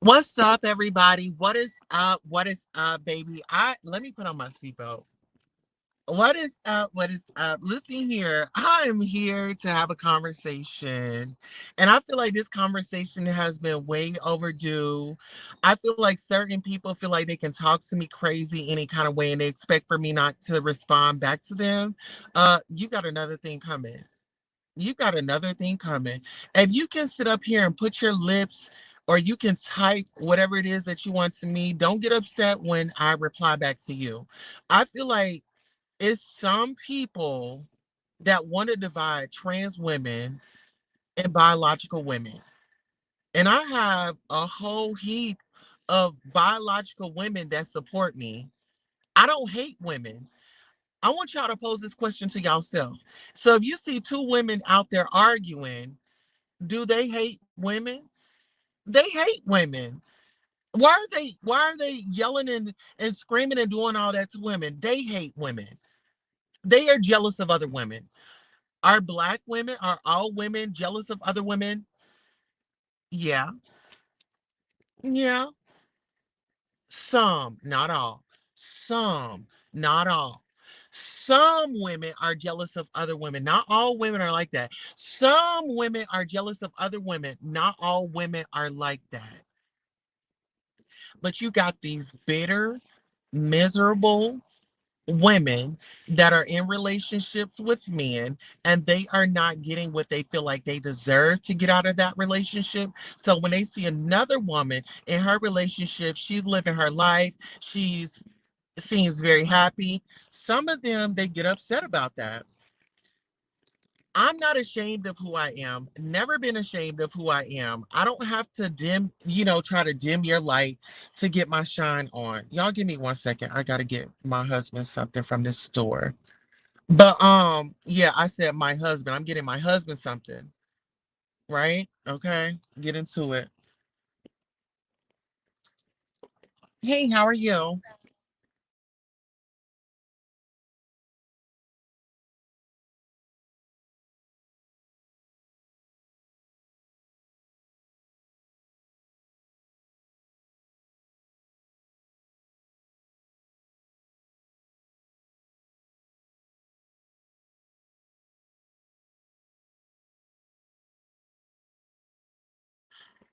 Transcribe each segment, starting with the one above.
What's up, everybody? What is up? What is up, baby? I let me put on my seatbelt. What is up? What is up? Listen here. I am here to have a conversation. And I feel like this conversation has been way overdue. I feel like certain people feel like they can talk to me crazy any kind of way and they expect for me not to respond back to them. You got another thing coming. You got another thing coming. If you can sit up here and put your lips or you can type whatever it is that you want to me, don't get upset when I reply back to you. I feel like it's some people that want to divide trans women and biological women. And I have a whole heap of biological women that support me. I don't hate women. I want y'all to pose this question to yourself. So if you see two women out there arguing, do they hate women? They hate women. Why are they yelling and screaming and doing all that to women? They hate women. They are jealous of other women. Are black women, are all women jealous of other women? Yeah. Yeah. Some, not all. Some, not all. Some women are jealous of other women. Not all women are like that. Some women are jealous of other women. Not all women are like that. But you got these bitter, miserable women that are in relationships with men and they are not getting what they feel like they deserve to get out of that relationship. So when they see another woman in her relationship, she's living her life, she's seems very happy. Some of them they get upset about that. I'm not ashamed of who I am. Never been ashamed of who I am. I don't have to try to dim your light to get my shine on. Y'all give me 1 second. I gotta get my husband something from this store. But yeah, I said my husband. I'm getting my husband something, right? Okay, get into it. Hey, how are you?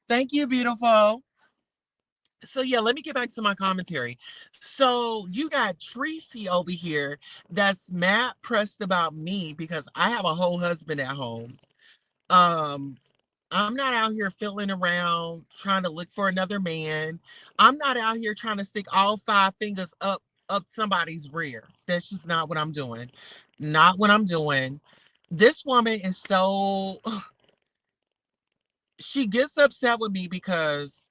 Thank you, beautiful. So yeah, let me get back to my commentary. So you got Tracy over here that's mad pressed about me because I have a whole husband at home. Um, I'm not out here fiddling around trying to look for another man. I'm not out here trying to stick all five fingers up somebody's rear. That's just not what I'm doing. Not what I'm doing. This woman is so she gets upset with me because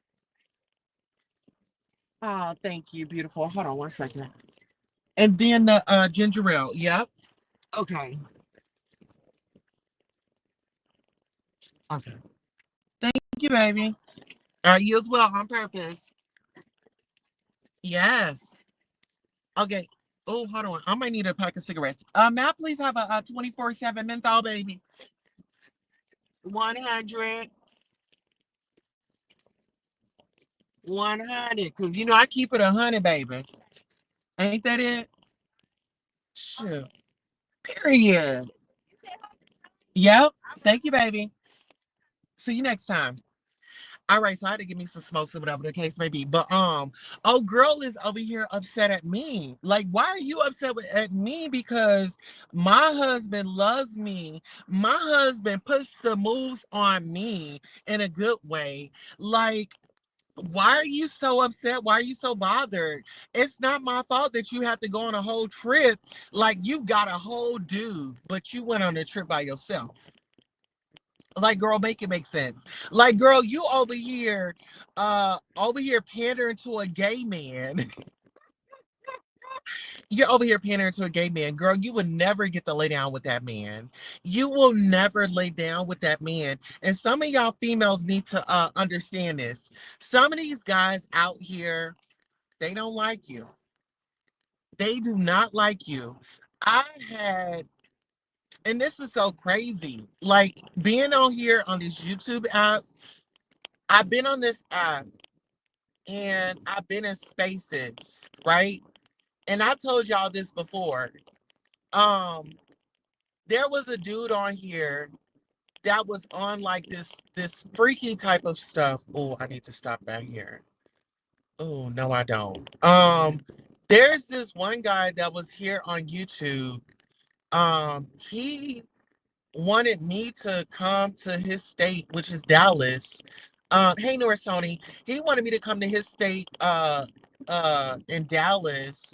oh, thank you, beautiful. Hold on 1 second. And then the ginger ale. Yep. Okay. Okay. Thank you, baby. All right, you as well on purpose. Yes. Okay. Oh, hold on. I might need a pack of cigarettes. May I please have a 24/7 menthol, baby? 100. 100. Because, I keep it 100, baby. Ain't that it? Sure. Period. Yep. Thank you, baby. See you next time. All right, so I had to give me some smokes or whatever the case may be. But oh, girl is over here upset at me. Like, why are you upset at me? Because my husband loves me. My husband puts the moves on me in a good way. Like, why are you so upset? Why are you so bothered? It's not my fault that you have to go on a whole trip. Like, you got a whole dude, but you went on a trip by yourself. Like, girl, make it make sense. Like, girl, you over here pandering to a gay man. You're over here pandering to a gay man. Girl, you would never get to lay down with that man. You will never lay down with that man. And some of y'all females need to understand this. Some of these guys out here, they don't like you. They do not like you. I had and this is so crazy. Like being on here on this YouTube app, I've been on this app. and I've been in spaces, right? And I told y'all this before. Um, there was a dude on here that was on like this freaky type of stuff. Oh, I need to stop back here. Oh, no, I don't. There's this one guy that was here on YouTube. He wanted me to come to his state, which is Dallas. Hey North Tony, he wanted me to come to his state in Dallas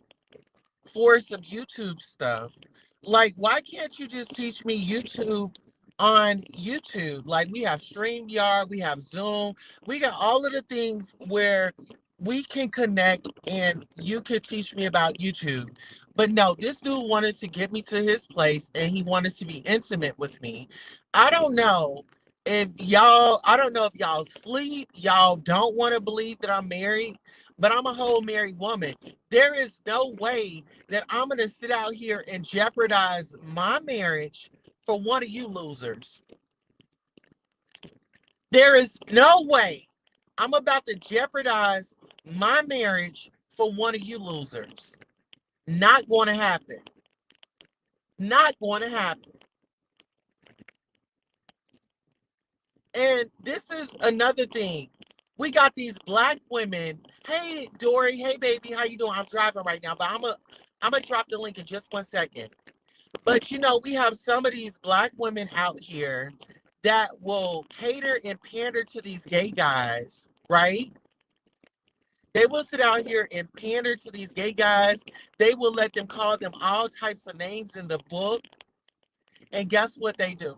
for some YouTube stuff. Like, why can't you just teach me YouTube on YouTube? Like, we have StreamYard, we have Zoom, we got all of the things where we can connect and you could teach me about YouTube. But no, this dude wanted to get me to his place and he wanted to be intimate with me. I don't know I don't know if y'all sleep, y'all don't want to believe that I'm married, but I'm a whole married woman. There is no way that I'm going to sit out here and jeopardize my marriage for one of you losers. There is no way I'm about to jeopardize my marriage for one of you losers. Not going to happen. Not going to happen. And this is another thing. We got these black women. Hey, Dory. Hey, baby. How you doing? I'm driving right now, but I'm gonna drop the link in just 1 second. But we have some of these black women out here that will cater and pander to these gay guys, right? They will sit out here and pander to these gay guys. They will let them call them all types of names in the book. And guess what they do?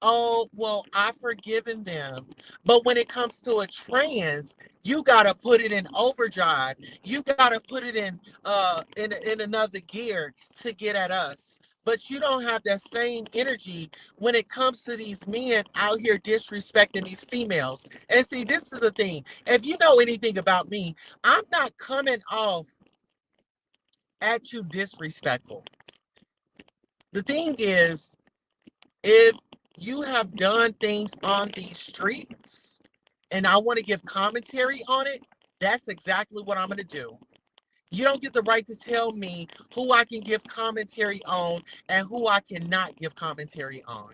Oh, well, I've forgiven them. But when it comes to a trans, you gotta put it in overdrive. You gotta put it in another gear to get at us. But you don't have that same energy when it comes to these men out here disrespecting these females. And see, this is the thing. If you know anything about me, I'm not coming off at you disrespectful. The thing is, if you have done things on these streets and I want to give commentary on it, that's exactly what I'm going to do. You don't get the right to tell me who I can give commentary on and who I cannot give commentary on.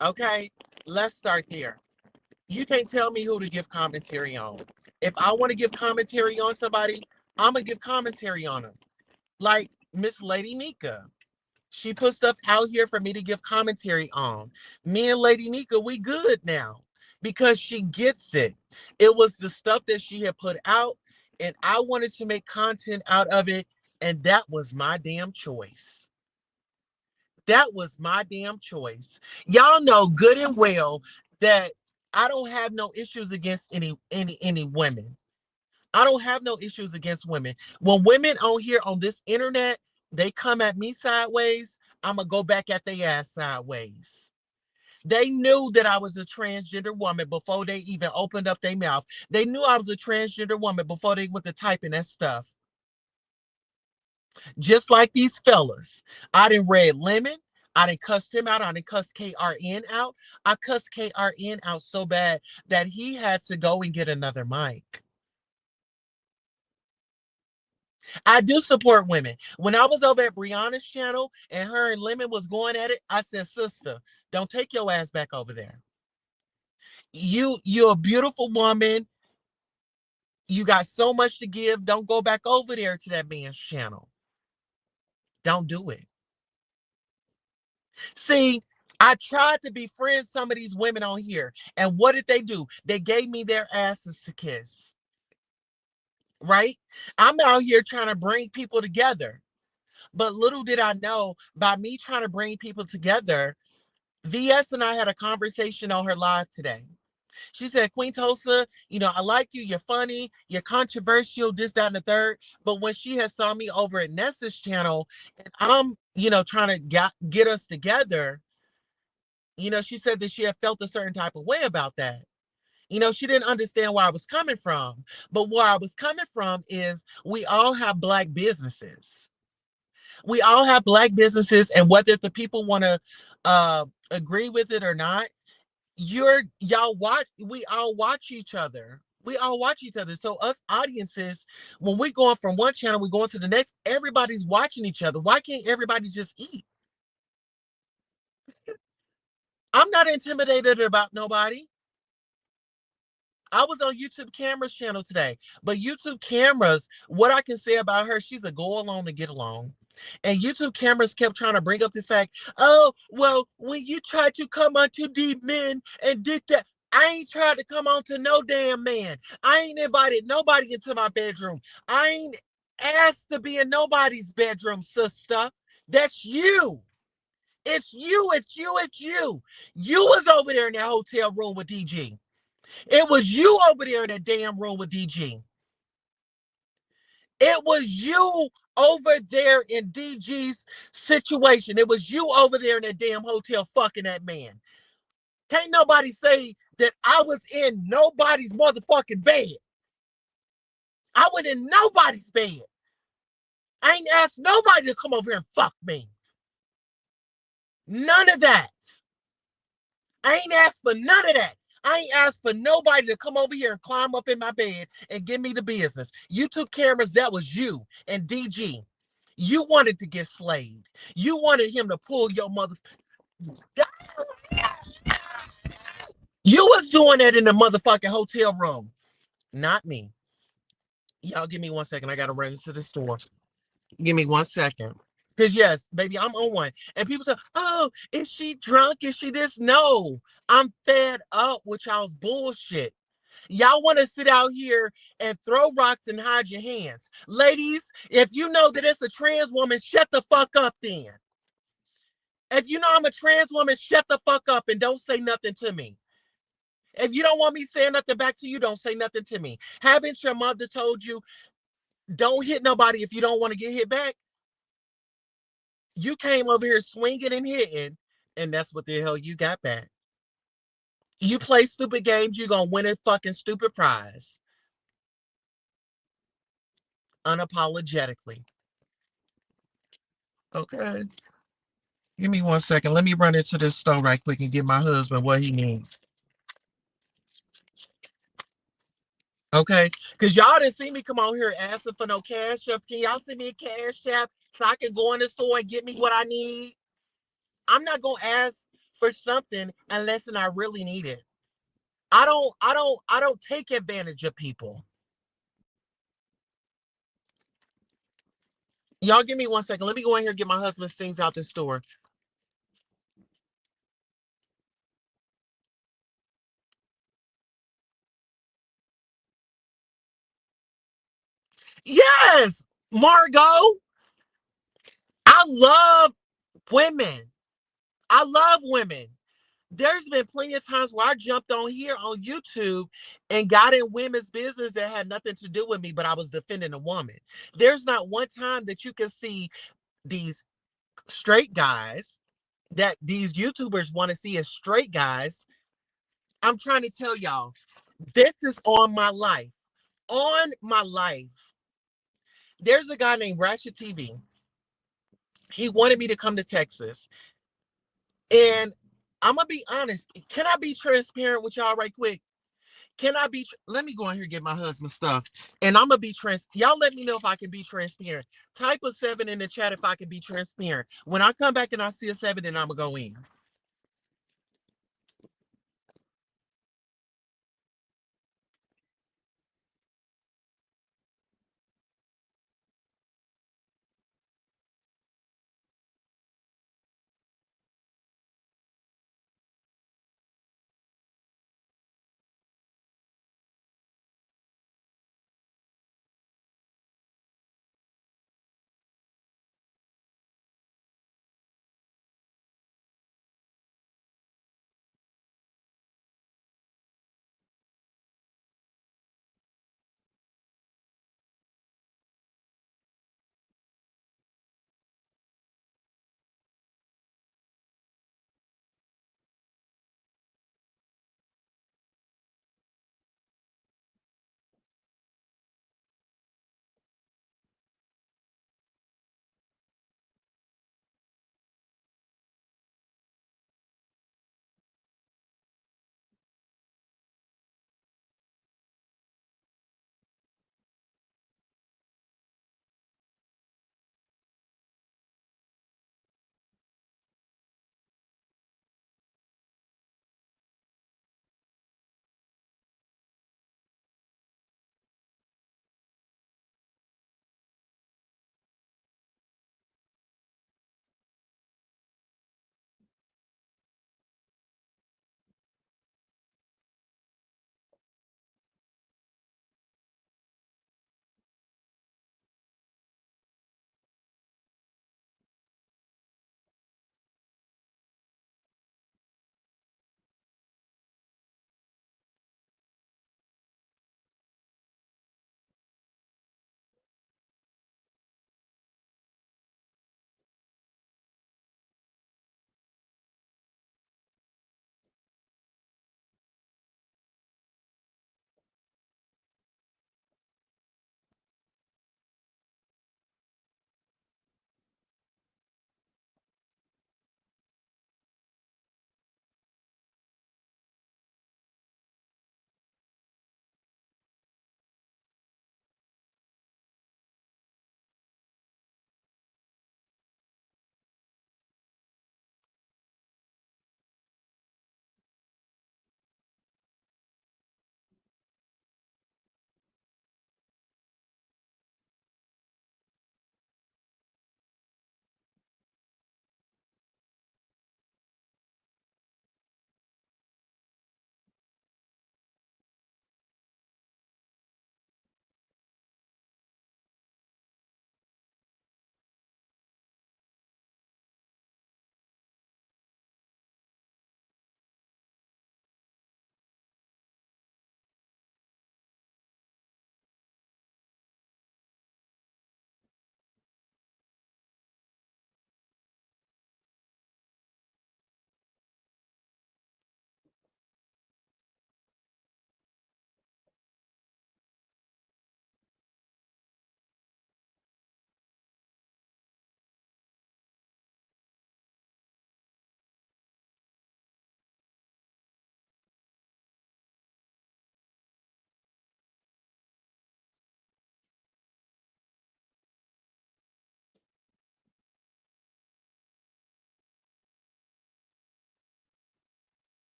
Okay? Let's start there. You can't tell me who to give commentary on. If I want to give commentary on somebody, I'm going to give commentary on them. Like Miss Lady Nika. She put stuff out here for me to give commentary on. Me and Lady Nika, we good now because she gets it. It was the stuff that she had put out, and I wanted to make content out of it, and that was my damn choice. That was my damn choice. Y'all know good and well that I don't have no issues against any women. I don't have no issues against women. When women on here on this internet, they come at me sideways, I'm going to go back at their ass sideways. They knew that I was a transgender woman before they even opened up their mouth. They knew I was a transgender woman before they went to typing that stuff. Just like these fellas. I done read Lemon. I done cussed him out. I done cussed KRN out. I cussed KRN out so bad that he had to go and get another mic. I do support women. When I was over at Brianna's channel and her and Lemon was going at it, I said, sister, don't take your ass back over there. You're a beautiful woman. You got so much to give. Don't go back over there to that man's channel. Don't do it. See, I tried to befriend some of these women on here. And what did they do? They gave me their asses to kiss. Right? I'm out here trying to bring people together. But little did I know, by me trying to bring people together, VS and I had a conversation on her live today. She said, Queen Tulsa, I like you. You're funny. You're controversial, this, that, and the third. But when she had saw me over at Nessa's channel, and I'm, trying to get us together, she said that she had felt a certain type of way about that. She didn't understand where I was coming from. But where I was coming from is we all have Black businesses. We all have Black businesses, and whether the people want to agree with it or not, we all watch each other. We all watch each other. So us audiences, when we going from one channel, we going to the next, everybody's watching each other. Why can't everybody just eat? I'm not intimidated about nobody. I was on YouTube Camera's channel today, but YouTube Cameras, what I can say about her, she's a go along to get along. And YouTube Cameras kept trying to bring up this fact. Oh, well, when you tried to come onto the men and did that, I ain't tried to come on to no damn man. I ain't invited nobody into my bedroom. I ain't asked to be in nobody's bedroom, sister. That's you. It's you, it's you, it's you. You was over there in that hotel room with DG. It was you over there in that damn room with DG. It was you over there in DG's situation. It was you over there in that damn hotel fucking that man. Can't nobody say that I was in nobody's motherfucking bed. I went in nobody's bed. I ain't asked nobody to come over here and fuck me. None of that. I ain't asked for none of that. I ain't asked for nobody to come over here and climb up in my bed and give me the business. YouTube Cameras, that was you and DG. You wanted to get slayed. You wanted him to pull your mother. You was doing that in the motherfucking hotel room, not me. Y'all give me 1 second. I gotta run into the store. Give me 1 second. Because yes, baby, I'm on one. And people say, oh, is she drunk? Is she this? No. I'm fed up with y'all's bullshit. Y'all want to sit out here and throw rocks and hide your hands. Ladies, if you know that it's a trans woman, shut the fuck up then. If you know I'm a trans woman, shut the fuck up and don't say nothing to me. If you don't want me saying nothing back to you, don't say nothing to me. Haven't your mother told you, don't hit nobody if you don't want to get hit back? You came over here swinging and hitting, and that's what the hell you got back. You play stupid games, you're going to win a fucking stupid prize. Unapologetically. Okay. Give me 1 second. Let me run into this store right quick and get my husband what he needs. Okay? Because y'all didn't see me come on here asking for no cash up. Can y'all send me a cash app so I can go in the store and get me what I need? I'm not gonna ask for something unless I really need it. I don't take advantage of people. Y'all give me 1 second. Let me go in here and get my husband's things out the store. Yes, Margot. I love women. I love women. There's been plenty of times where I jumped on here on YouTube and got in women's business that had nothing to do with me, but I was defending a woman. There's not one time that you can see these straight guys that these YouTubers want to see as straight guys. I'm trying to tell y'all, this is on my life. On my life. There's a guy named Ratchet TV. He wanted me to come to Texas. And I'm going to be honest. Can I be transparent with y'all right quick? Can I be? Let me go in here and get my husband stuff, and I'm gonna be Y'all let me know if I can be transparent. Type a 7 in the chat if I can be transparent. When I come back and I see a 7, then I'm gonna go in.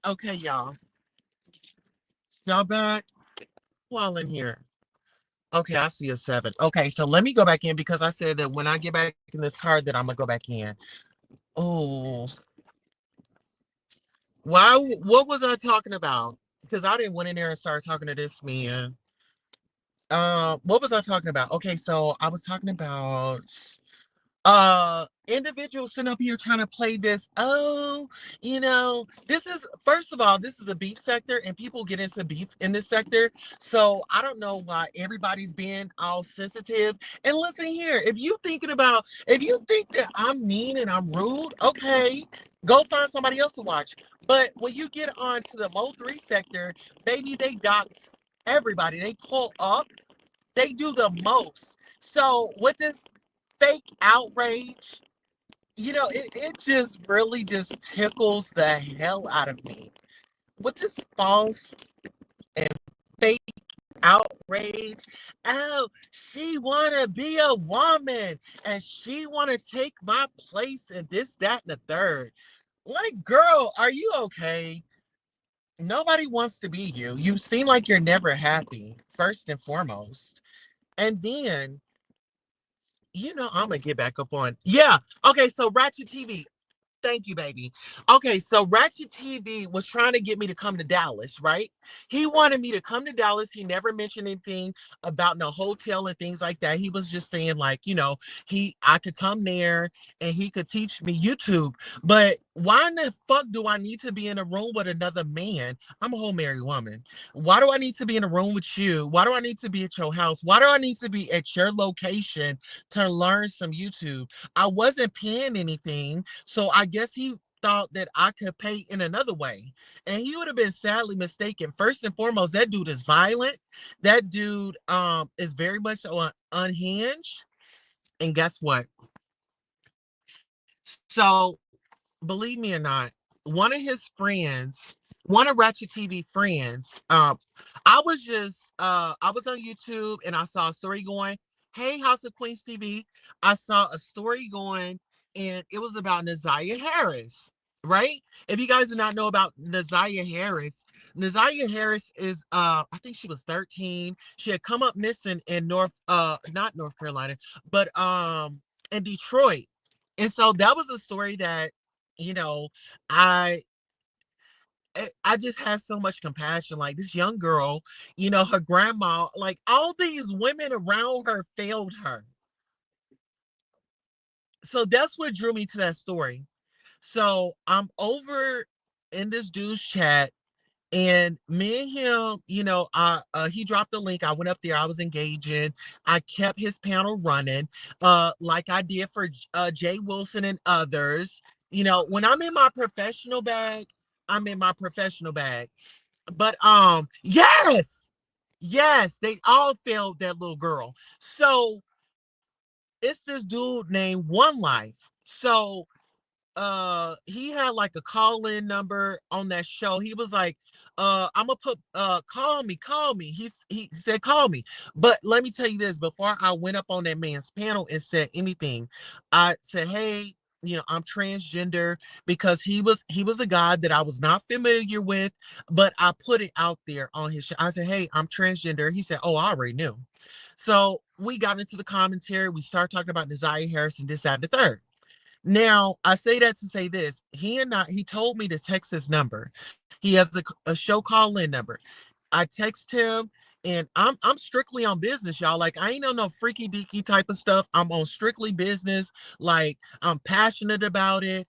Okay, y'all. Y'all back? Well, in here. Okay, I see a seven. Okay, so let me go back in because I said that when I get back in this car, that I'm gonna go back in. Oh, why? What was I talking about? Because I didn't went in there and start talking to this man. What was I talking about? Okay, so I was talking about individuals sitting up here trying to play this. Oh, this is, first of all, this is a beef sector and people get into beef in this sector. So I don't know why everybody's being all sensitive. And listen here, if you think that I'm mean and I'm rude, okay, go find somebody else to watch. But when you get on to the Mo3 sector, baby, they dox everybody. They pull up, they do the most. So with this fake outrage, it just really just tickles the hell out of me. With this false and fake outrage. Oh, she wanna be a woman and she wanna take my place and this, that, and the third. Like, girl, are you okay? Nobody wants to be you. You seem like you're never happy, first and foremost. And then I'm gonna get back up on. Yeah. Okay. So Ratchet TV. Thank you, baby. Okay, so Ratchet TV was trying to get me to come to Dallas, right? He wanted me to come to Dallas. He never mentioned anything about no hotel and things like that. He was just saying, like, I could come there and he could teach me YouTube. But why in the fuck do I need to be in a room with another man? I'm a whole married woman. Why do I need to be in a room with you? Why do I need to be at your house? Why do I need to be at your location to learn some YouTube? I wasn't paying anything, so I guess he thought that I could pay in another way. And he would have been sadly mistaken. First and foremost, that dude is violent. That dude is very much unhinged. And guess what? So believe me or not, one of his friends, one of Ratchet TV friends, I was on YouTube and I saw a story going, hey, House of Queens TV. I saw a story going and it was about Naziah Harris, right? If you guys do not know about Naziah Harris is I think she was 13. She had come up missing in not North Carolina, but in Detroit. And so that was a story that you know, I I just had so much compassion. Like this young girl, her grandma, like all these women around her failed her. So that's what drew me to that story. So I'm over in this dude's chat, and me and him, he dropped the link. I went up there. I was engaging. I kept his panel running, like I did for Jay Wilson and others. When I'm in my professional bag, I'm in my professional bag. But yes, yes, they all failed that little girl. So it's this dude named One Life. So he had like a call-in number on that show. He was like, I'm gonna put call me. He said call me. But let me tell you this, before I went up on that man's panel and said anything, I said, hey, I'm transgender, because he was a guy that I was not familiar with, but I put it out there on his show. I said, hey, I'm transgender. He said, oh, I already knew. So we got into the commentary. We started talking about Naziah Harris and this, that, and the third. Now, I say that to say this. He told me to text his number. He has a show call-in number. I text him, and I'm strictly on business, y'all. Like, I ain't on no freaky deaky type of stuff. I'm on strictly business. Like, I'm passionate about it.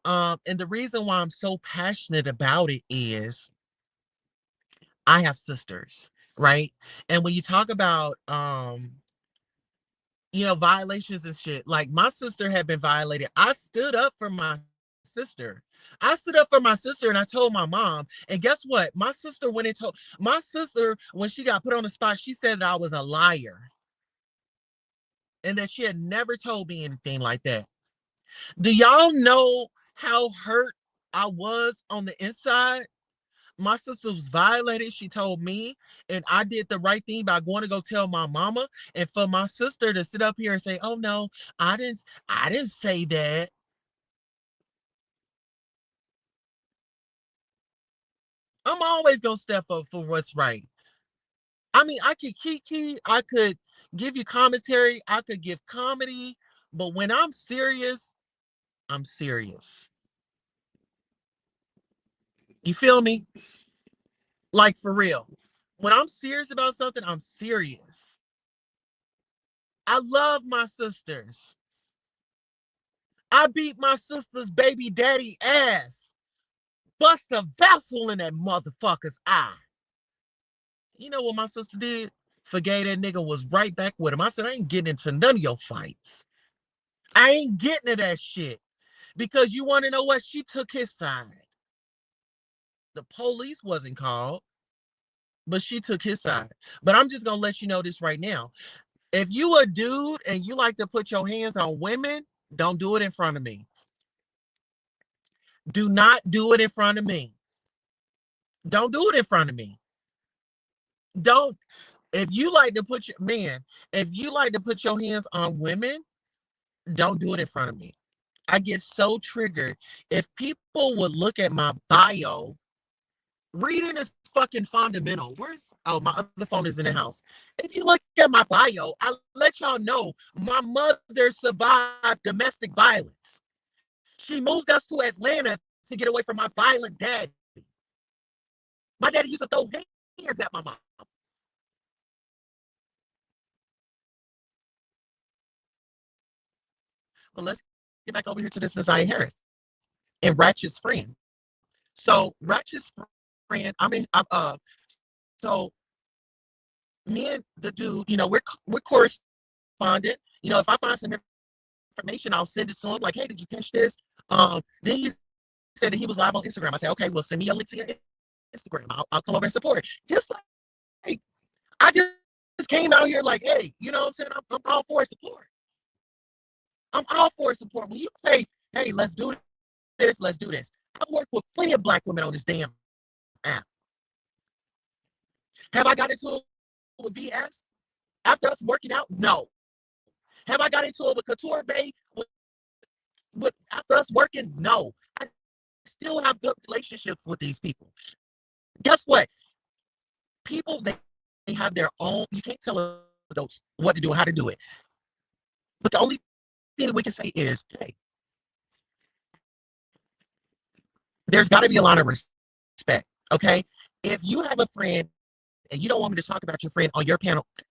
And the reason why I'm so passionate about it is I have sisters, right? And when you talk about violations and shit. Like my sister had been violated. I stood up for my sister. I stood up for my sister and I told my mom. And guess what? My sister went and told my sister when she got put on the spot, she said that I was a liar and that she had never told me anything like that. Do y'all know how hurt I was on the inside? My sister was violated. She told me, and I did the right thing by going to go tell my mama. And for my sister to sit up here and say, "Oh no, I didn't say that." I'm always gonna step up for what's right. I mean, I could kiki, I could give you commentary, I could give comedy, but when I'm serious, I'm serious. You feel me? Like for real. When I'm serious about something, I'm serious. I love my sisters. I beat my sister's baby daddy ass. Bust a vessel in that motherfucker's eye. You know what my sister did? Forgave that nigga, was right back with him. I said, I ain't getting into none of your fights. I ain't getting to that shit. Because you want to know what? She took his side. The police wasn't called, but she took his side. But I'm just gonna let you know this right now. If you a dude and you like to put your hands on women, don't do it in front of me. Do not do it in front of me. Don't do it in front of me. Don't. If you like to put your man, if you like to put your hands on women, don't do it in front of me. I get so triggered. If people would look at my bio, reading is fucking fundamental. Where's my other phone is in the house. If you look at my bio, I let y'all know my mother survived domestic violence. She moved us to Atlanta to get away from my violent dad. My daddy used to throw hands at my mom. But let's get back over here to this Nasiah Harris and Ratchet's friend. So Ratchet's friend, so me and the dude, we're correspondent. If I find some information, I'll send it to him. Like, hey, did you catch this? Then he said that he was live on Instagram. I said, okay, well, send me a link to your Instagram. I'll come over and support. Just like I just came out here like, hey, you know what I'm saying? I'm all for support. I'm all for support. When you say, hey, let's do this, let's do this. I've worked with plenty of black women on this damn app. Have I got into it with VS after us working out? No. Have I got into it with Couture Bay after us working? No. I still have good relationships with these people. Guess what? People, they have their own, you can't tell adults what to do and how to do it. But the only thing that we can say is, hey, there's got to be a lot of respect. Okay. If you have a friend and you don't want me to talk about your friend on your panel, I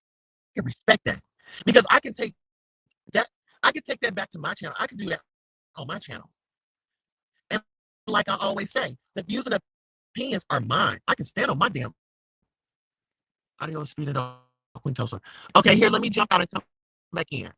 can respect that. Because that, I can take that back to my channel. I can do that on my channel. And like I always say, the views and opinions are mine. I can stand on my damn audio, speed it up, Queen Tosa. Okay, here, let me jump out and come back in.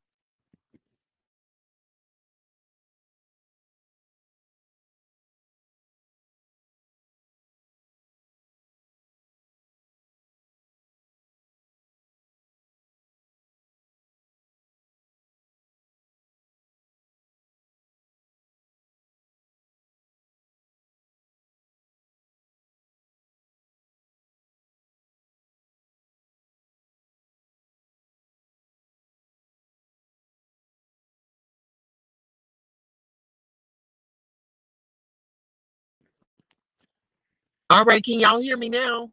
All right, can y'all hear me now?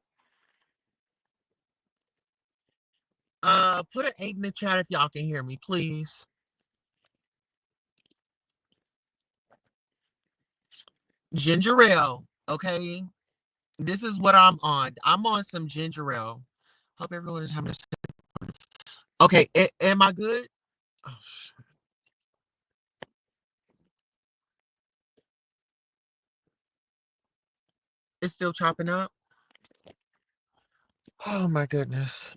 Put an 8 in the chat if y'all can hear me, please. Ginger ale, okay? This is what I'm on. I'm on some ginger ale. Hope everyone is having a. Okay, am I good? Oh, shit. It's still chopping up. Oh my goodness.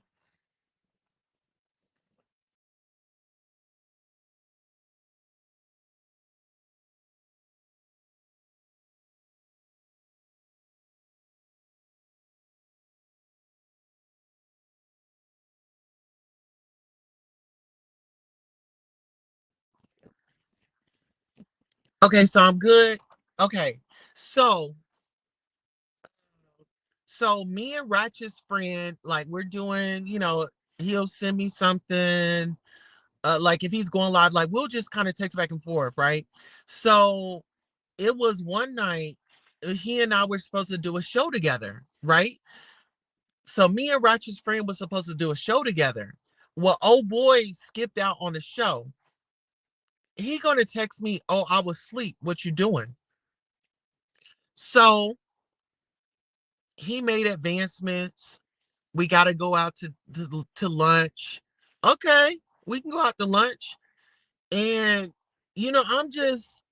Okay, so I'm good. Okay, so me and Ratchet's friend, like we're doing, he'll send me something. Like if he's going live, like we'll just kind of text back and forth, right? So it was one night. he and I were supposed to do a show together, right? So me and Ratchet's friend was supposed to do a show together. Well, old boy skipped out on the show. He gonna text me, "Oh, I was asleep. What you doing?" So he made advancements. We got to go out to lunch. Okay, we can go out to lunch. And I'm just,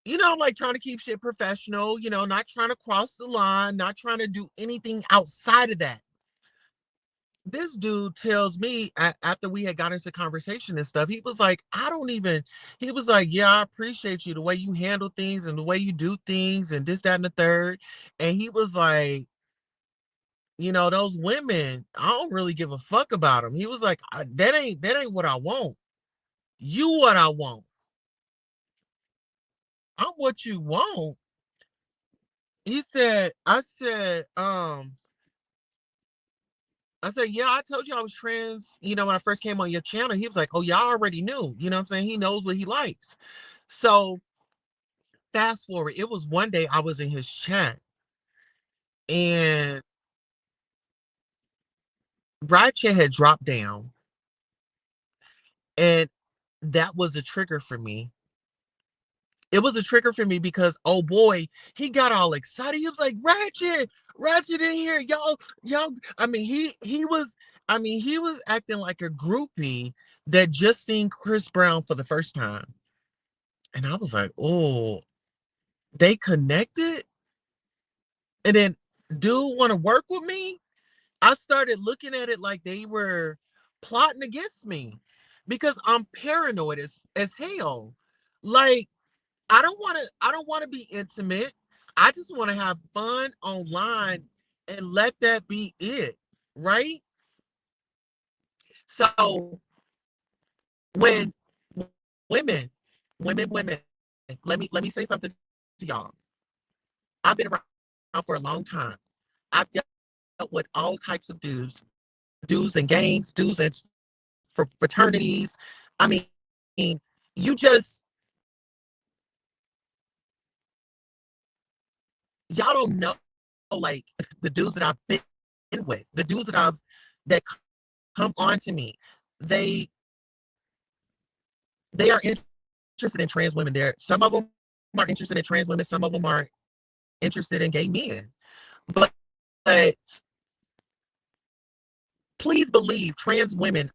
like trying to keep shit professional, not trying to cross the line, not trying to do anything outside of that. This dude tells me after we had got into conversation and stuff, he was like, he was like, yeah, I appreciate you, the way you handle things and the way you do things and this, that, and the third. And he was like, those women, I don't really give a fuck about them. He was like, that ain't what I want. You what I want. I'm what you want. He said, I said, yeah, I told you I was trans, when I first came on your channel. He was like, oh, y'all already knew. You know what I'm saying? He knows what he likes. So fast forward, it was one day I was in his chat and Ratchet had dropped down. And that was a trigger for me. It was a trigger for me because, oh boy, he got all excited. He was like, Ratchet in here, y'all. He was acting like a groupie that just seen Chris Brown for the first time. And I was like, oh, they connected? And then dude want to work with me? I started looking at it like they were plotting against me because I'm paranoid as hell. Like, I don't want to be intimate. I just want to have fun online and let that be it, right? So when women, women, let me say something to y'all. I've been around for a long time. I've dealt with all types of dudes and gangs, dudes and fraternities. I mean, you just y'all don't know like the dudes that I've been with, the dudes that come on to me. They they are interested in trans women. Some of them are interested in trans women, some of them are interested in gay men. But, but please believe trans women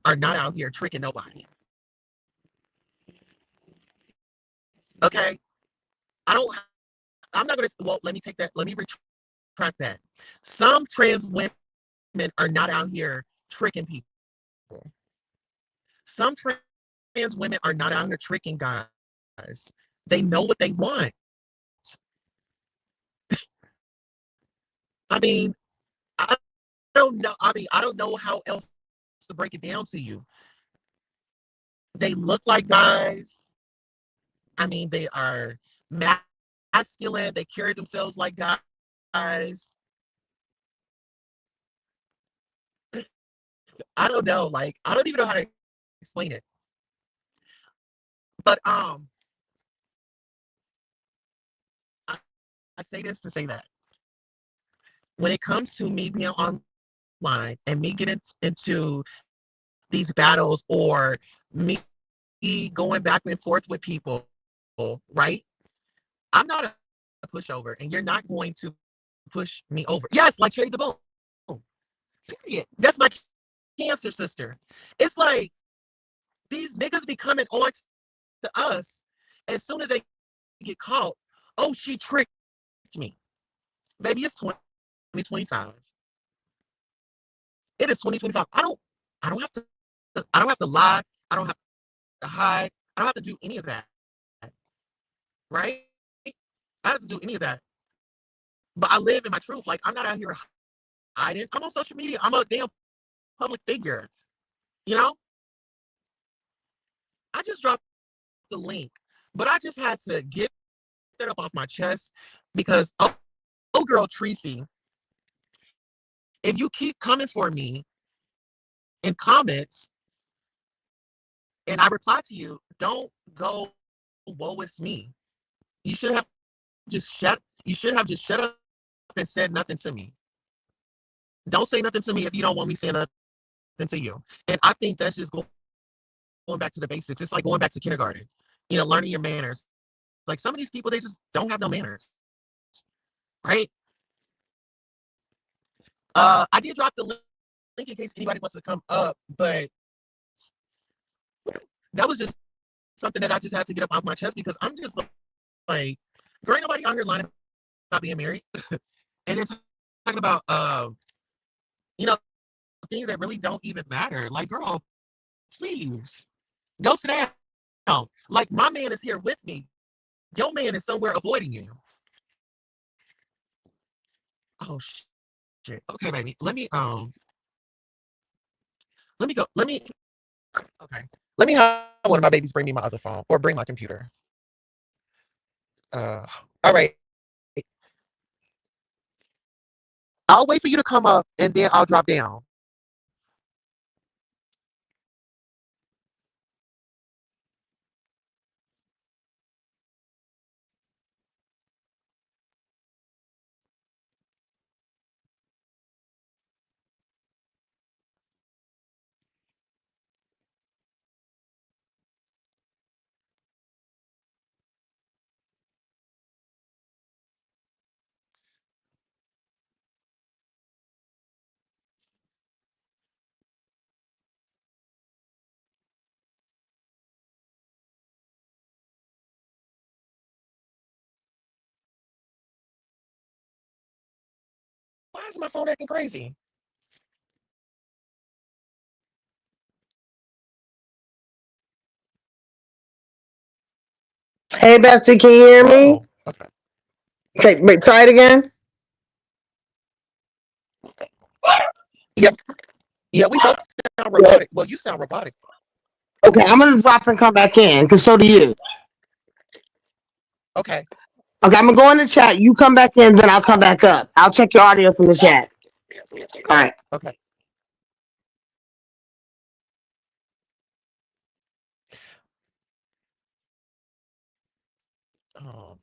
are not out here tricking nobody. Okay? I don't I'm not gonna well, let me take that, let me retract that. Some trans women are not out here tricking people. Some trans women are not out here tricking guys. They know what they want. I mean, I don't know. I mean, I don't know how else to break it down to you. They look like guys. I mean, they are masculine. They carry themselves like guys. I don't know. Like, I don't even know how to explain it. But I, I say this to say that when it comes to me being online and me getting into these battles or me going back and forth with people, right? I'm not a pushover, and you're not going to push me over. Yes, like Cherry the Boom. Period. That's my cancer sister. It's like these niggas be coming on to us as soon as they get caught. Oh, she tricked me. Baby, it's 2025. It is 2025. I don't have to I don't have to lie. I don't have to hide. I don't have to do any of that. Right? I don't have to do any of that. But I live in my truth. Like I'm not out here hiding. I'm on social media. I'm a damn public figure. You know? I just dropped the link, but I just had to get that up off my chest because oh girl Tracy, if you keep coming for me in comments and I reply to you, don't go woe is me. You should have just shut. You should have just shut up and said nothing to me. Don't say nothing to me if you don't want me saying nothing to you. And I think that's just going back to the basics. It's like going back to kindergarten. Learning your manners. Like some of these people, they just don't have no manners, right? I did drop the link in case anybody wants to come up, but that was just something that I just had to get up off my chest because I'm just like, girl, ain't nobody out here lying about being married. And then talking about, things that really don't even matter. Like, girl, please go sit down. Like, my man is here with me. Your man is somewhere avoiding you. Oh shit. Okay, baby. Let me go. Okay. Let me have one of my babies bring me my other phone or bring my computer. All right. I'll wait for you to come up and then I'll drop down. Why is my phone acting crazy? Hey, Bestie, can you hear me? Oh, okay. Okay, wait, try it again. Yep. Yeah, we both sound robotic. Well, you sound robotic. Okay, I'm gonna drop and come back in, because so do you. Okay. Okay, I'm gonna go in the chat. You come back in, then I'll come back up. I'll check your audio from the chat. All right. Okay. Oh.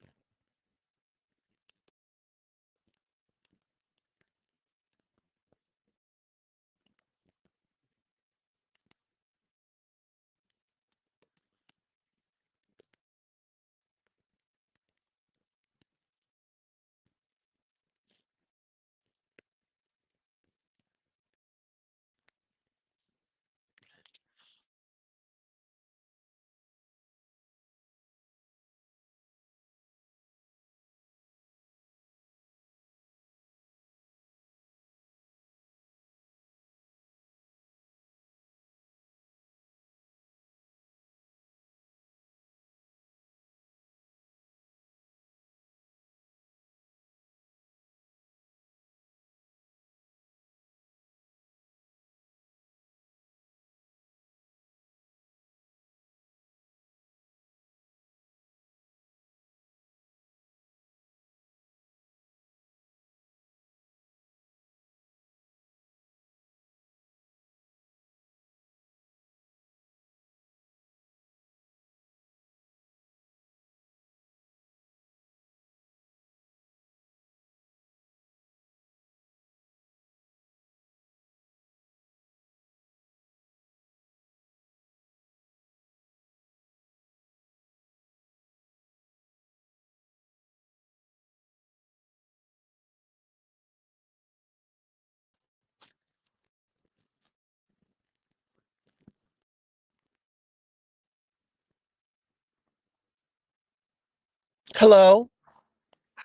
Hello.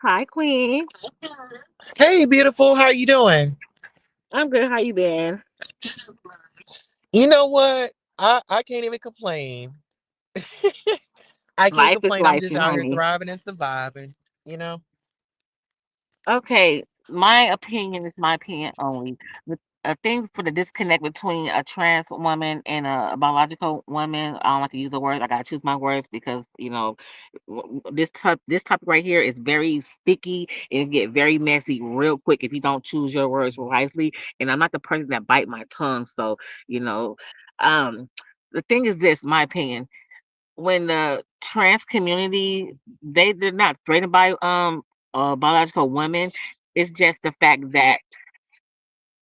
Hi, Queen. Hey, beautiful. How you doing? I'm good. How you been? You know what? I can't even complain. I can't Life is complain. I'm life, just and out here honey. thriving and surviving. You know. Okay, my opinion is my opinion only. A thing for the disconnect between a trans woman and a biological woman. I don't like to use the words. I gotta choose my words because this topic right here is very sticky and get very messy real quick if you don't choose your words wisely. And I'm not the person that bite my tongue, so you know, um, the thing is this, my opinion. When trans community, they're not threatened by biological women. It's just the fact that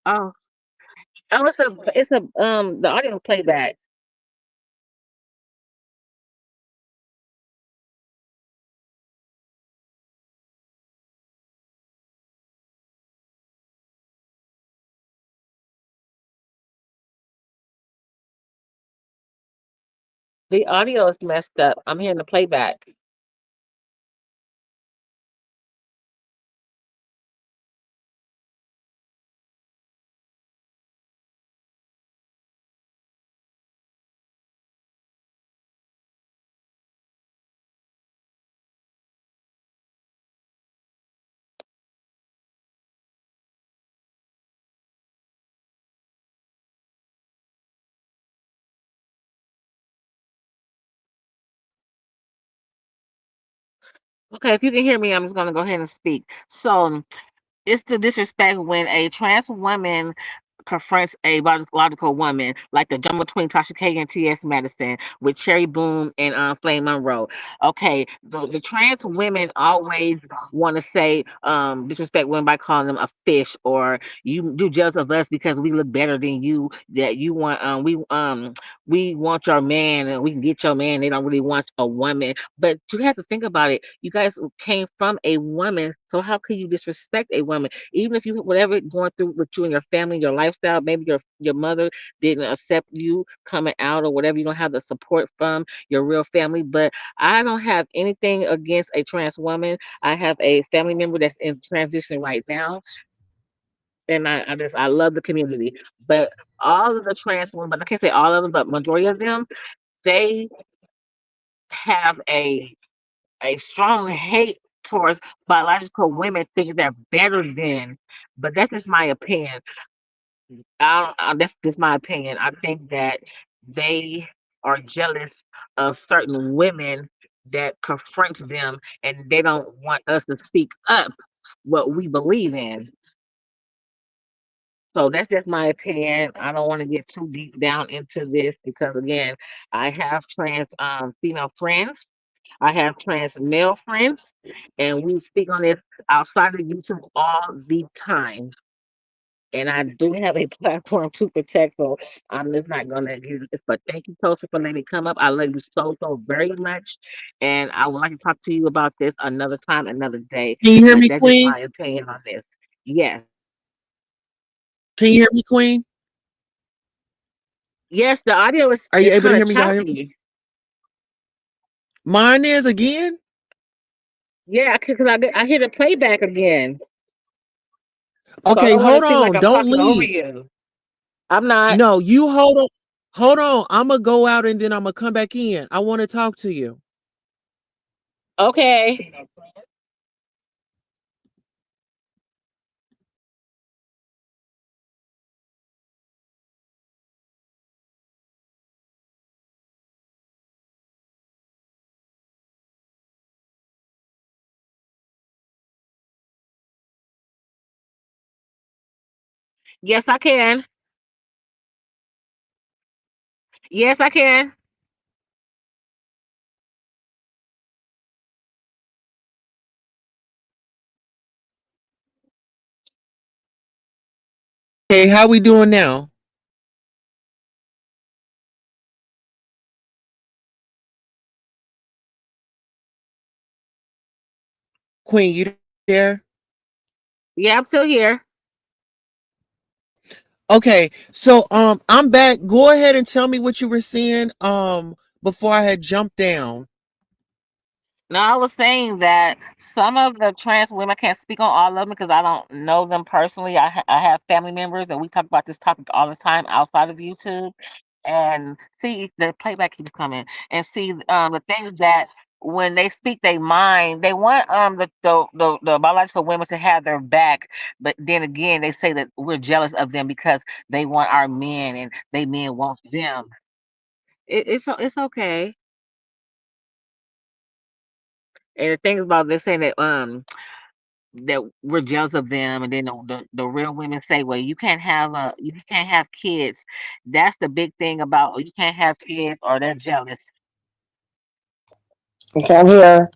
oh it's a the audio playback. The audio is messed up. I'm hearing the playback. Okay, if you can hear me, I'm just gonna go ahead and speak. So it's the disrespect when a trans woman confronts a biological woman, like the drama between Tasha K and T.S. Madison with Cherry Boom and Flame Monroe. Okay, the trans women always want to say disrespect women by calling them a fish, or you jealous of us because we look better than you. That you want we want your man and we can get your man. They don't really want a woman, but you have to think about it. You guys came from a woman, so how could you disrespect a woman? Even if you whatever going through with you and your family, your lifestyle, maybe your mother didn't accept you coming out or whatever, you don't have the support from your real family. But I don't have anything against a trans woman. I have a family member that's in transition right now, and I love the community. But all of the trans women, but I can't say all of them, but majority of them, they have a strong hate towards biological women, thinking they're better than. But that's just my opinion. That's just my opinion. I think that they are jealous of certain women that confronts them, and they don't want us to speak up what we believe in. So that's just my opinion. I don't want to get too deep down into this because again, I have trans female friends. I have trans male friends, and we speak on this outside of YouTube all the time. And I do have a platform to protect, so I'm just not gonna use this. But thank you, Tosa, for letting me come up. I love you so very much, and I would like to talk to you about this another time, another day. Can you hear But me, that's just Queen? my opinion on this. Yes, Can you hear me, Queen? yes, the audio Are you is able to kind of hear me? Y'all hear me? choppy. Mine is again. Yeah, because I hear the playback again, so I Okay, don't want hold to seem like on. I'm Don't talking over leave. you. I'm not. No, you hold on. Hold on. I'm gonna go out and then I'm gonna come back in. I want to talk to you. Okay. Yes, I can. Yes, I can. Okay, how we doing now? Queen, you there? Yeah, I'm still here. Okay, so I'm back. Go ahead and tell me what you were saying before I had jumped down. No, I was saying that some of the trans women, I can't speak on all of them because I don't know them personally. I have family members, and we talk about this topic all the time outside of YouTube. And see, the playback keeps coming. And see, the thing is that when they speak their mind, they want the biological women to have their back. But then again, they say that we're jealous of them because they want our men and they men want them. It's okay. And the thing is about they saying that we're jealous of them, and then the real women say, well, you can't have kids. That's the big thing about you can't have kids or they're jealous. Okay, I'm here.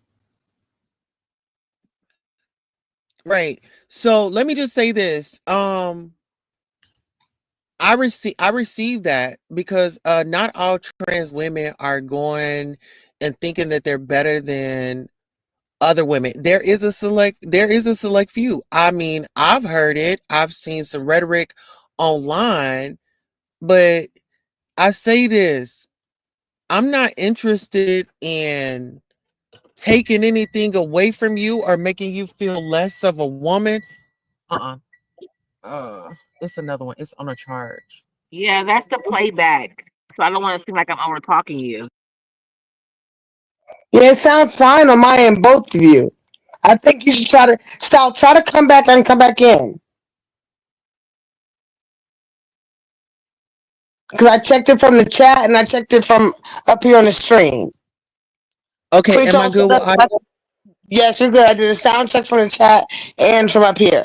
Right. So let me just say this. I received that because not all trans women are going and thinking that they're better than other women. There is a select few. I mean, I've heard it. I've seen some rhetoric online, but I say this, I'm not interested in taking anything away from you or making you feel less of a woman. Uh-uh. It's another one. It's on a charge. Yeah, that's the playback. So I don't want to seem like I'm over talking you. Yeah, it sounds fine on my end, both of you. I think you should try to come back and come back in. Because I checked it from the chat and I checked it from up here on the stream. Okay, Queen am I told us good with audio? yes, you're good. I did a sound check from the chat and from up here.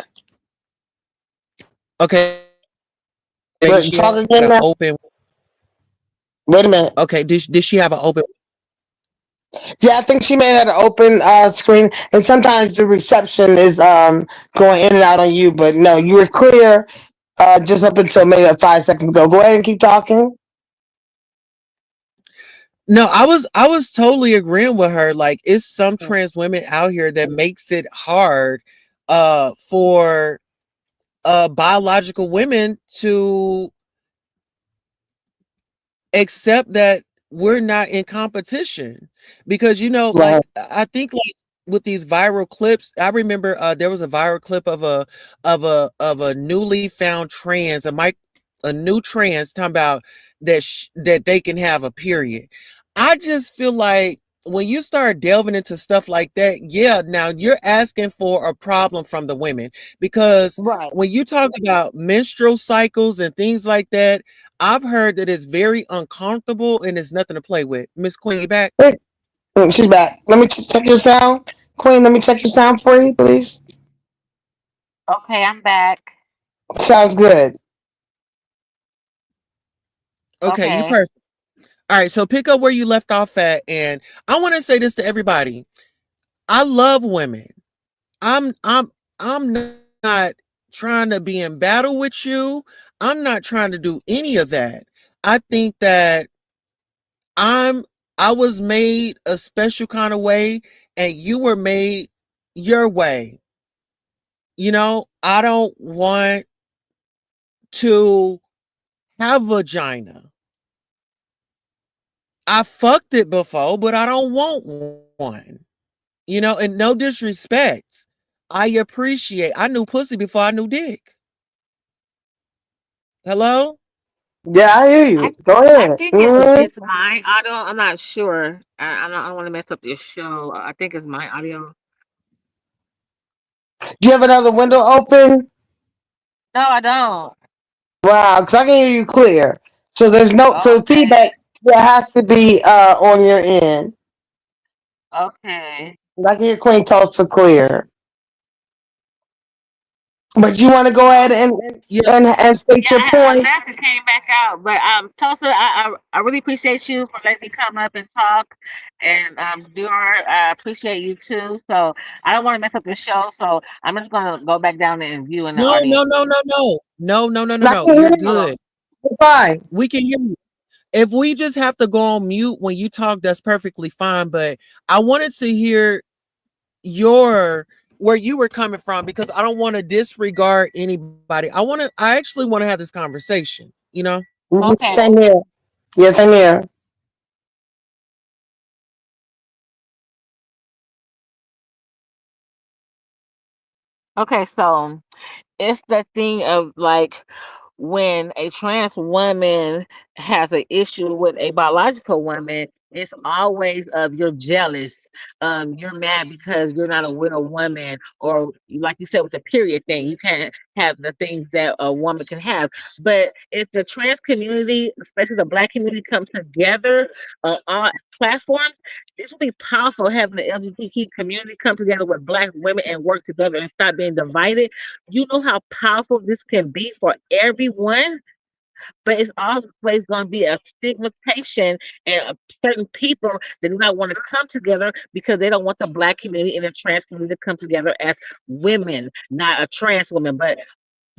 Okay, maybe But she had talk an again now. open. Wait a minute. Okay, did she have an open? Yeah, I think she may have had an open screen, and sometimes the reception is going in and out on you. But no, you were clear just up until maybe 5 seconds ago. Go ahead and keep talking. No, I was totally agreeing with her. Like, it's some trans women out here that makes it hard for biological women to except that we're not in competition because Right. like I think like with these viral clips, I remember there was a viral clip of a newly found trans, a new trans talking about that they can have a period. I just feel like when you start delving into stuff like that, yeah, now you're asking for a problem from the women because Right. when you talk about menstrual cycles and things like that, I've heard that it's very uncomfortable and it's nothing to play with. Miss Queen, you back? Wait, she's back. Let me check your sound, Queen. Let me check your sound for you, please. Okay, I'm back. Sounds good. Okay, you Okay. perfect. All right, so pick up where you left off at, and I want to say this to everybody. I love women. I'm not trying to be in battle with you. I'm not trying to do any of that. I think that I'm I was made a special kind of way, and you were made your way. I don't want to have vagina. I fucked it before, but I don't want one. And no disrespect. I knew pussy before I knew dick. Hello? Yeah, I hear I you. Go I ahead. think Mhm. it's my audio. I'm not sure. I don't want to mess up your show. I think it's my audio. Do you have another window open? No, I don't. Wow, because I can hear you clear. So feedback Okay. that has to be on your end. Okay. I can hear Queen Tulsa clear. But you want to go ahead and Yeah. and and state Yeah, your I point. left and came back out. But Tulsa, I really appreciate you for letting me come up and talk. And Dior, I appreciate you too. So I don't want to mess up the show. So I'm just gonna go back down there and view in the No, audience. no, no, no, no. No, no, no, no, I no. can hear You're you. Oh, good. It's fine. We can hear you. If we just have to go on mute when you talk, that's perfectly fine. But I wanted to hear your where you were coming from because I don't want to disregard anybody. I actually want to have this conversation. Mhm. okay. Same here. Yeah, same here. Okay, so it's the thing of like when a trans woman has an issue with a biological woman, it's always of you're jealous. You're mad because you're not a widow woman, or like you said with the period thing, you can't have the things that a woman can have. But if the trans community, especially the black community, come together on all platforms, this will be powerful having the LGBT community come together with black women and work together and stop being divided. You know how powerful this can be for everyone. but it's always going to be a stigmatization and certain people that do not want to come together because they don't want the black community and the trans community to come together as women, not a trans woman, but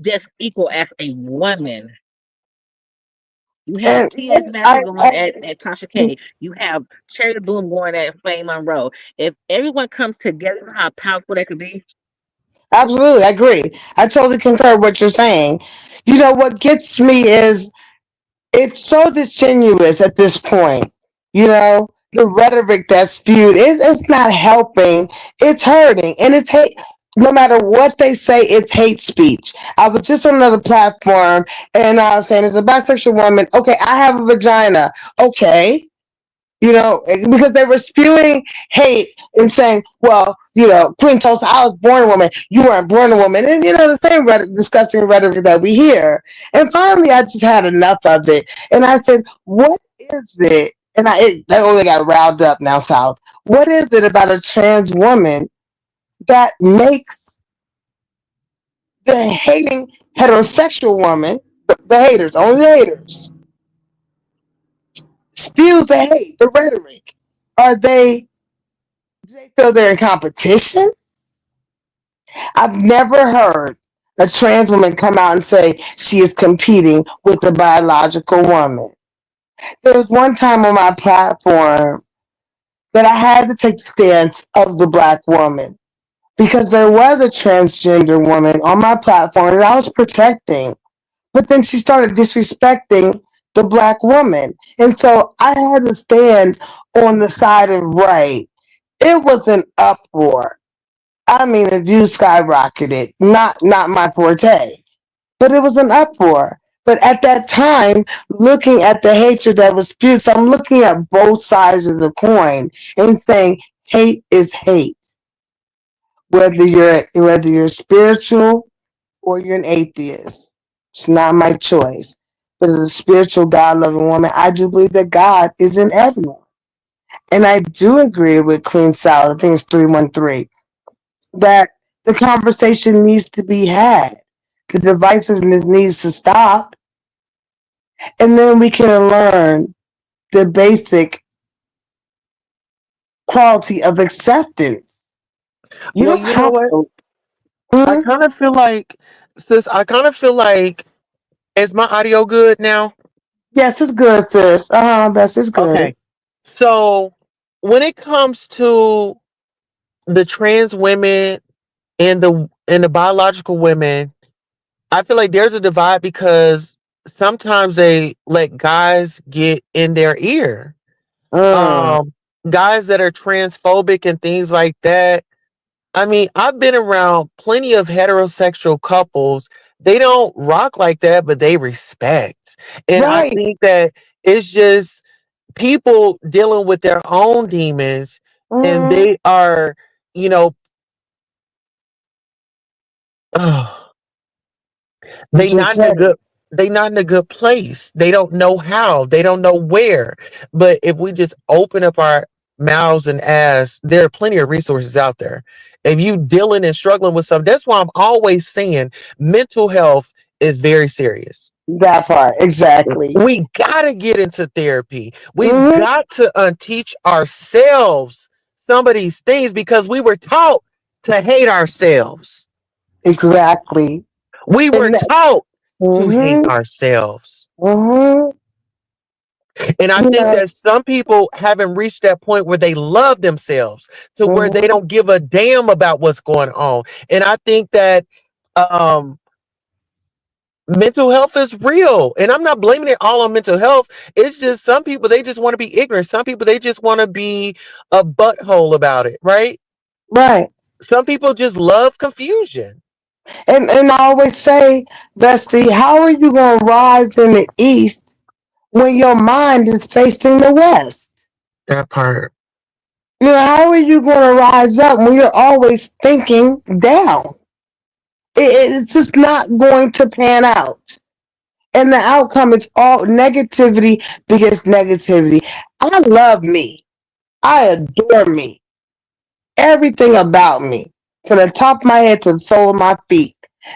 just equal as a woman. You have And T.S. I, Madison I going at Tasha K. You have Cherry Bloom going at Faye Monroe. If everyone comes together, you know how powerful that could be. absolutely agree. I totally concur with what you're saying. You know what gets me is it's so disingenuous at this point. You know, the rhetoric that's spewed it's not helping. It's hurting, and it's hate. No matter what they say, it's hate speech. I was just on another platform, and I was saying, "As a bisexual woman, okay, I have a vagina. Okay, you know, because they were spewing hate and saying, well, you know, Queen Tulsa, I was born a woman, you weren't born a woman, and you know, the same disgusting rhetoric that we hear. And finally, I just had enough of it, and I said, what is it? And I only got riled up now, South. What is it about a trans woman that makes the hating heterosexual woman, the haters, only the haters, spew the hate, the rhetoric? Are they Do they feel they're in competition? I've never heard a trans woman come out and say she is competing with a biological woman. There was one time on my platform that I had to take the stance of the black woman because there was a transgender woman on my platform that I was protecting. But then she started disrespecting the black woman. And so I had to stand on the side of right. It was an uproar. I mean, the views skyrocketed. Not my forte, but it was an uproar. But at that time, looking at the hatred that was spewed, so I'm looking at both sides of the coin and saying hate is hate. Whether you're spiritual or you're an atheist, it's not my choice. But as a spiritual, God loving woman, I do believe that God is in everyone, and I do agree with Queen Sal. I think it's 313 that the conversation needs to be had. The divisiveness needs to stop. And then we can learn the basic quality of acceptance. You Well, don't you know have what? to. I Mm, kind of feel like, sis, I kind of feel like, is my audio good now? yes, it's good, sis. Bess, it's good. Okay. So when it comes to the trans women and the biological women, I feel like there's a divide because sometimes they let guys get in their ear. Mm, Um, Guys that are transphobic and things like that. I mean, I've been around plenty of heterosexual couples. They don't rock like that, but they respect. And I right. think that it's just people dealing with their own demons and Mm, they are, you know, you they just not in said a good they not in a good place. They don't know how. They don't know where. But if we just open up our mouths and ask, there are plenty of resources out there. If you dealing and struggling with something, that's why I'm always saying mental health is very serious. that part. Exactly. We gotta get into therapy. We've Hmm. got to unteach ourselves some of these things because we were taught to hate ourselves. Exactly. We were And that, taught to hate hmm ourselves. hmm And I you think know, that some people haven't reached that point where they love themselves to where they hmm don't give a damn about what's going on. And I think that um mental health is real. And I'm not blaming it all on mental health. It's just some people they just want to be ignorant. Some people they just want to be a butthole about it, right? right. Some people just love confusion. And I always say, Bestie, how are you gonna rise in the east when your mind is facing the west? That part. You know, how are you gonna rise up when you're always thinking down? It's just not going to pan out. And the outcome is all negativity begets negativity. I love me. I adore me. Everything about me. From the top of my head to the sole of my feet.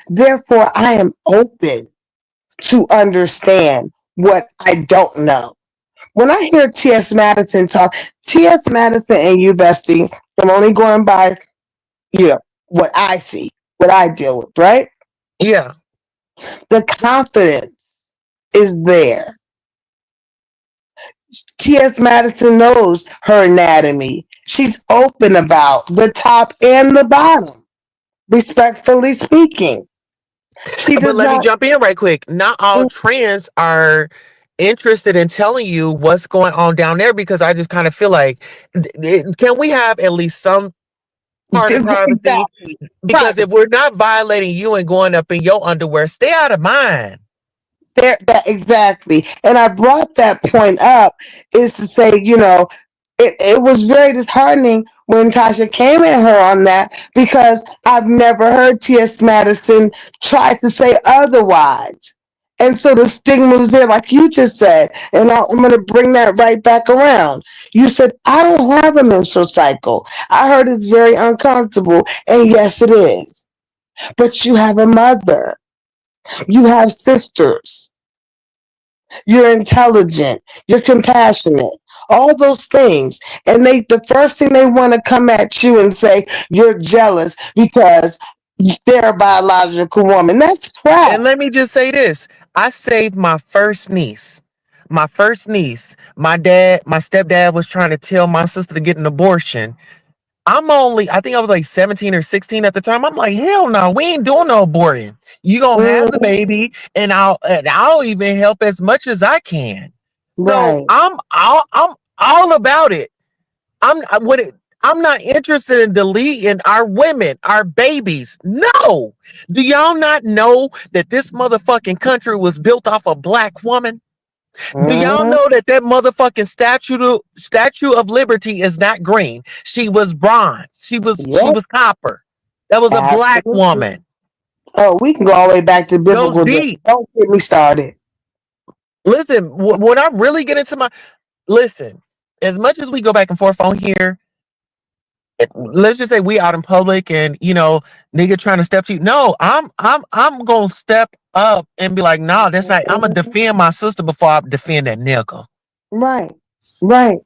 Therefore, I am open. to understand what I don't know. When I hear T.S. Madison talk, T.S. Madison and you, Bestie, I'm only going by, you know, what I see, what I deal with, right? Yeah. The confidence is there. T.S. Madison knows her anatomy. She's open about the top and the bottom, respectfully speaking. She But does let me not. jump in right quick. Not all trans are interested in telling you what's going on down there because I just kind of feel like, can we have at least some part of privacy? Exactly. Because if Privacy. we're not violating you and going up in your underwear, stay out of mine. There, that exactly. And I brought that point up is to say, it was very disheartening when Tasha came at her on that because I've never heard T.S. Madison try to say otherwise. And so the stigma was there, like you just said. And I'm going to bring that right back around. You said, I don't have a menstrual cycle. I heard it's very uncomfortable. And yes, it is. But you have a mother, you have sisters, you're intelligent, you're compassionate, all those things. And the first thing they want to come at you and say, you're jealous because they're a biological woman. That's And crap. let me just say this. I saved my first niece. My first niece. My stepdad was trying to tell my sister to get an abortion. I think I was like 17 or 16 at the time. I'm like, hell no, we ain't doing no aborting. You gonna have the Mm, baby, and I'll even help as much as I can. So right. I'm all about it. I'm I- what it, I'm not interested in deleting our women, our babies. No. Do y'all not know that this motherfucking country was built off a black woman? Do y'all Mm, know that motherfucking statue of liberty is not green? She was bronze. She yep, was copper. That was a black absolutely. woman. Oh, we can go all the way back to Goes biblical days. deep. Don't get me started. Listen, when I really get into my listen, as much as we go back and forth on here, let's just say we out in public and nigga trying to step to you. No, I'm gonna step up and be like, nah, that's not. I'm gonna defend my sister before I defend that nigga. Right, right.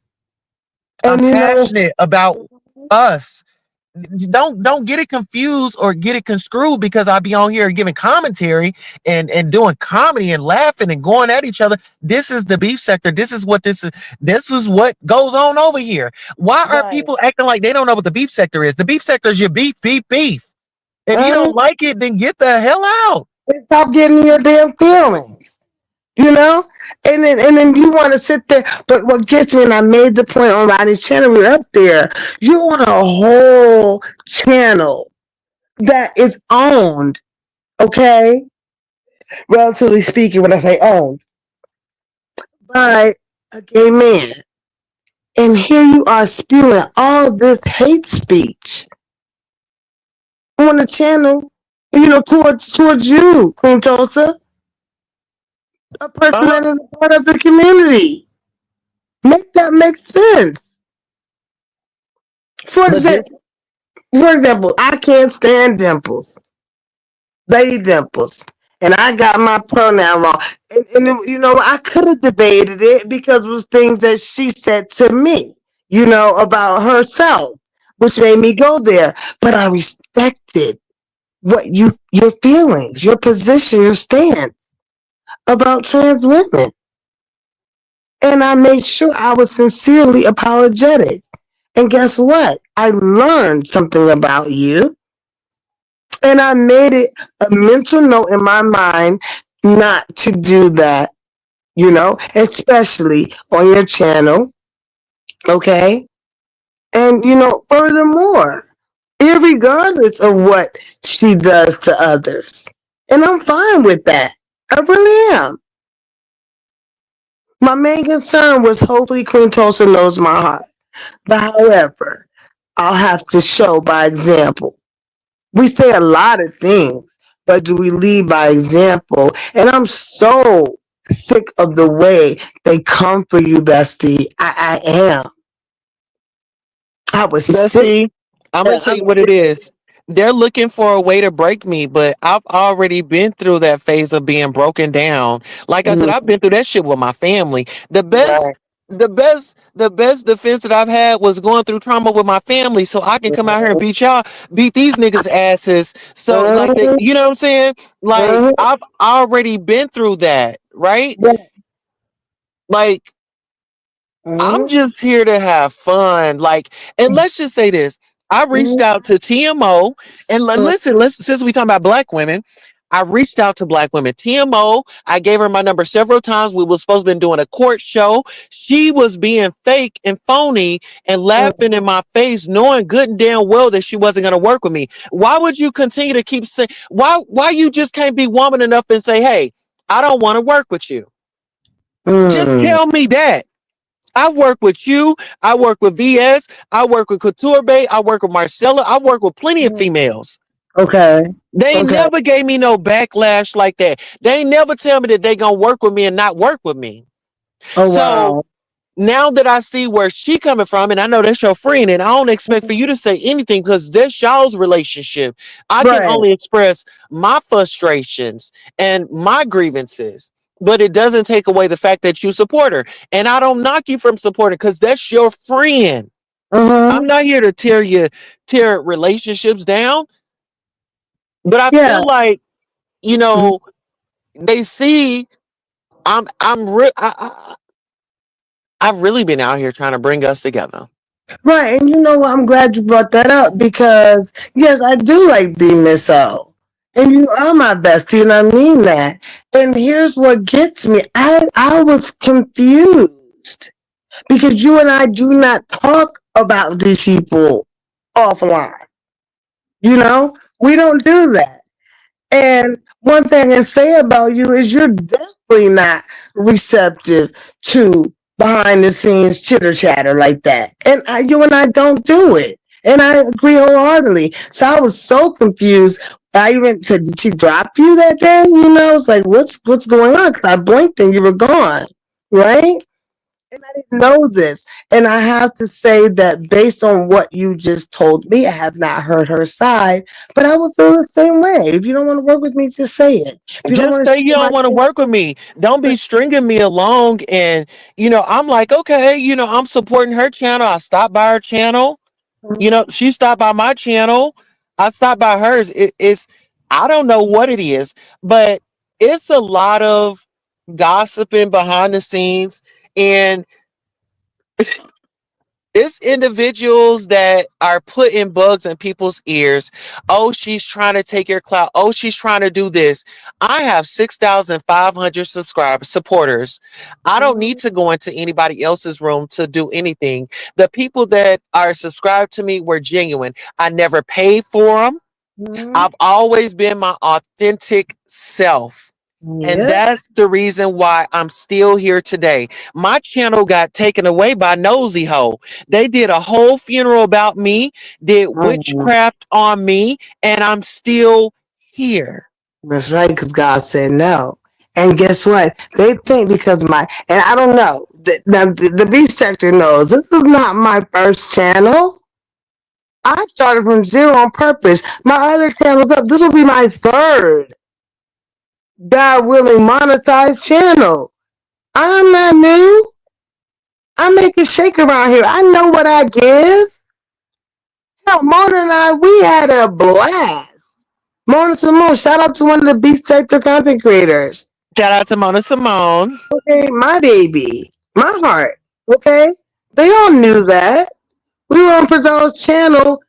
I'm And passionate about us. Don't get it confused or get it construed because I be on here giving commentary and doing comedy and laughing and going at each other. This is the beef sector. This is what goes on over here. Why are right. people acting like they don't know what the beef sector is? The beef sector is your beef. If you Uh, don't like it, then get the hell out. stop getting your damn feelings. you know? And then you want to sit there. But what gets me, and I made the point on Rodney's channel, we're up there. You want a whole channel that is owned, okay? Relatively speaking, when I say owned, by a gay man. And here you are spewing all this hate speech on the channel, towards you, Queen Tulsa, a person Uh-huh. that is a part of the community. Make that make sense. For But this example, I can't stand Dimples, Lady Dimples, and I got my pronoun wrong. I could have debated it because it was things that she said to me, about herself, which made me go there. But I respected your feelings, your position, your stance about trans women. And I made sure I was sincerely apologetic. And guess what? I learned something about you. And I made it a mental note in my mind not to do that, especially on your channel. Okay. And, furthermore, irregardless of what she does to others. And I'm fine with that. I really am. My main concern was hopefully Queen Tulsa knows my heart. But however, I'll have to show by example. We say a lot of things, but do we lead by example? And I'm so sick of the way they come for you, bestie. I am. I was But sick. see, I'm gonna tell I'm you what it is. they're looking for a way to break me, but I've already been through that phase of being broken down. Like I said, I've Mhm. been through that shit with my family. Right. The best defense that I've had was going through trauma with my family, so I can come out here and beat these niggas asses. So like they, Mhm. you know what I'm saying? Like Mhm. I've already been through that, right? Yeah. Like I'm Mhm. just here to have fun. Like, and let's just say this. I reached Mhm. out to TMO and listen, listen, since we talking about black women, I reached out to black women. TMO, I gave her my number several times. We were supposed to be doing a court show. She was being fake and phony and laughing in my face, knowing good and damn well that she wasn't gonna work with me. Why would you continue to keep saying why you just can't be woman enough and say, hey, I don't want to work with you? Just Mm. tell me that. I work with you. I work with VS. I work with Couture Bay. I work with Marcella. I work with plenty of females. Okay. They Okay. never gave me no backlash like that. They never tell me that they gonna work with me and not work with me. Oh So wow. now that I see where she coming from, and I know that's your friend, and I don't expect for you to say anything because that's y'all's relationship. I can Right. only express my frustrations and my grievances. But it doesn't take away the fact that you support her. And I don't knock you from supporting because that's your friend. I'm Mhm. not here to tear relationships down. But I Yeah. feel like, you Mhm. know, they see I've really been out here trying to bring us together. Right. And you know what? I'm glad you brought that up because yes, I do like the Miss O. And you are my bestie, and I mean that. And here's what gets me. I was confused because you and I do not talk about these people offline. You know? We don't do that. And one thing I say about you is you're definitely not receptive to behind the scenes chitter chatter like that. And you and I don't do it. And I agree wholeheartedly. So I was so confused. I even said, "Did she drop you that day?" You know, it's like, what's going on? Because I blinked and you were gone, right? And I didn't know this. And I have to say that based on what you just told me, I have not heard her side, but I would feel the same way. If you don't want to work with me, just say it. If you don't Just want to say see you my don't want to work with me. Don't be stringing me along. And, I'm like, okay, I'm supporting her channel. I stopped by her channel. She stopped by my channel. I stopped by hers. I don't know what it is, but it's a lot of gossiping behind the scenes. And it's individuals that are putting bugs in people's ears. Oh, she's trying to take your clout. Oh, she's trying to do this. I have 6,500 subscribers, supporters. I don't need to go into anybody else's room to do anything. The people that are subscribed to me were genuine. I never paid for them. Mhm. I've always been my authentic self. And Yeah. that's the reason why I'm still here today. My channel got taken away by Nosy Ho. They did a whole funeral about me, did Mhm. witchcraft on me, and I'm still here. That's right, because God said no. And guess what? They think because and I don't know, the beef sector knows this is not my first channel. I started from zero on purpose. My other channel's up. This will be my third, God willing, monetized channel. I'm not new. I make it shake around here. I know what I give. Hell, Mona and I, we had a blast. Mona Simone, shout out to one of the Beast Sector content creators. Shout out to Mona Simone. Okay, my baby, my heart. Okay, they all knew that. We were on Pizarro's channel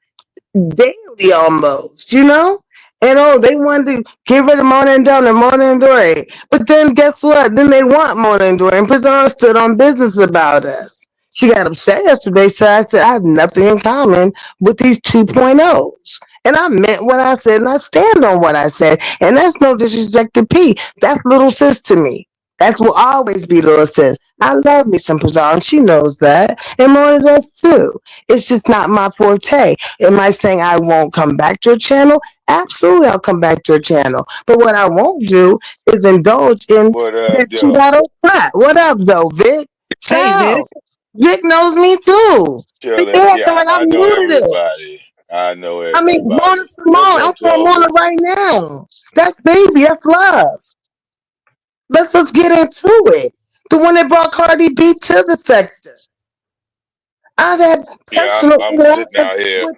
daily almost, you know? And oh, they wanted to get rid of Mona and Donna, Mona and Dory. But then guess what? Then they want Mona and Dory. And Pizarro stood on business about us. She got upset yesterday, so I said, I have nothing in common with these 2.0s. And I meant what I said, and I stand on what I said. And that's no disrespect to P. That's little sis to me. That's will always be little sis. I love me some Pizarro, and she knows that. And Mona does too. It's just not my forte. Am I saying I won't come back to your channel? Absolutely, I'll come back to your channel. But what I won't do is indulge in What that up, though? 2.0 crap. What up, though, Vic? Hey, Vic. Ciao. Vic knows me too. But Chilling. yeah, Yeah, man, I'm I know new to this. everybody. I know I it mean, about Mona it. Simone. What's I'm up, for Mona Tulsa? right now. That's baby. That's love. Let's get into it. The one that brought Cardi B to the sector. I've had Yeah, personal I'm sitting interactions out here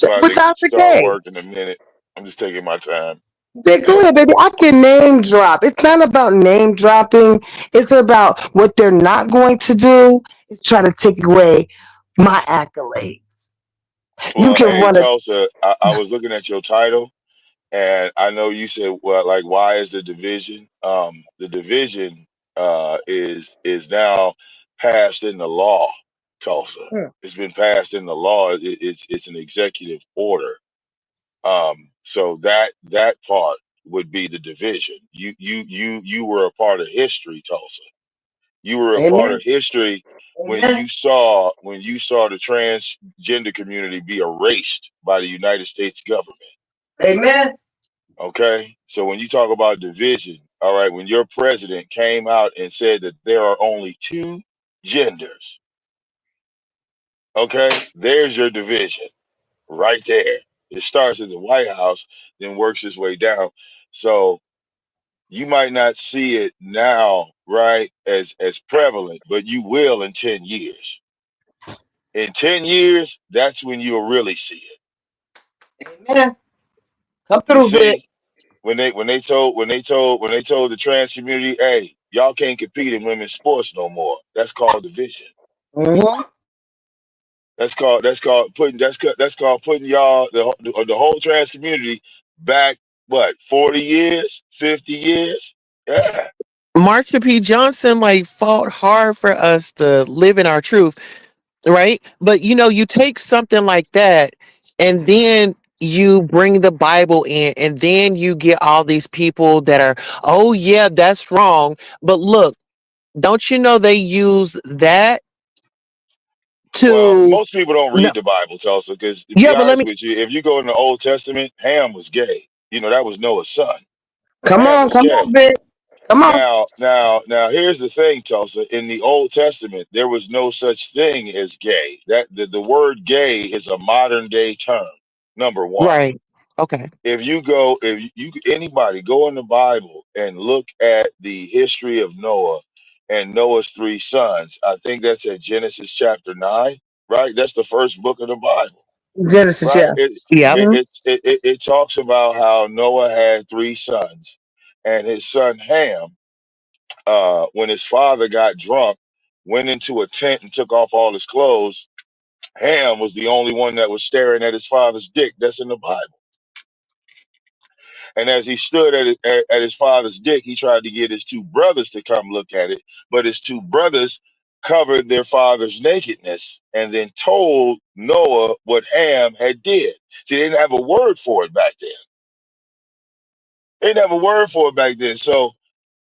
about With to Tasha start K. work in a minute. I'm just taking my time. Yeah, go Yeah. ahead, baby. I can name drop. It's not about name dropping. It's about what they're not going to do. It's try to take away my accolade. You Well, can hey, run a Tulsa, I was looking at your title, and I know you said, well, like, why is the division? The division is now passed in the law, Tulsa. It's been passed in the law. It's an executive order. So that part would be the division. You were a part of history, Tulsa. You were a part amen. of history Amen. when you saw the transgender community be erased by the United States government. Amen. Okay, so when you talk about division, all right, when your president came out and said that there are only two genders, okay, there's your division right there. It starts in the White House, then works its way down. So you might not see it now, right, as prevalent, but you will in 10 years. In 10 years, that's when you'll really see it. Amen. Come You through, Vic. see, when they told the trans community, hey, y'all can't compete in women's sports no more. That's called division. Mm-hmm. That's called putting y'all the whole trans community back, what, 40 years, 50 years? Yeah. Marsha P. Johnson like fought hard for us to live in our truth, right? But you take something like that and then you bring the Bible in and then you get all these people that are, oh yeah, that's wrong. But look, don't you know they use that Well, to most people don't no, read the Bible, Tulsa, because to be yeah, but let honest me with you, if you go in the Old Testament, Ham was gay. That was Noah's son. Ham was Come gay. on, Vic. Come on. Now, here's the thing, Tulsa. In the Old Testament, there was no such thing as gay. That the word gay is a modern day term. Number one. right. Okay. If you anybody go in the Bible and look at the history of Noah and Noah's three sons, I think that's at Genesis chapter 9, right? That's the first book of the Bible, Genesis, right? yeah. Yep. It Mm-hmm. it it, it, it talks about how Noah had three sons, and his son Ham, when his father got drunk, went into a tent and took off all his clothes. Ham was the only one that was staring at his father's dick. That's in the Bible. And as he stood at his father's dick, he tried to get his two brothers to come look at it. But his two brothers covered their father's nakedness and then told Noah what Ham had did. See, they didn't have a word for it back then. They didn't have a word for it back then. So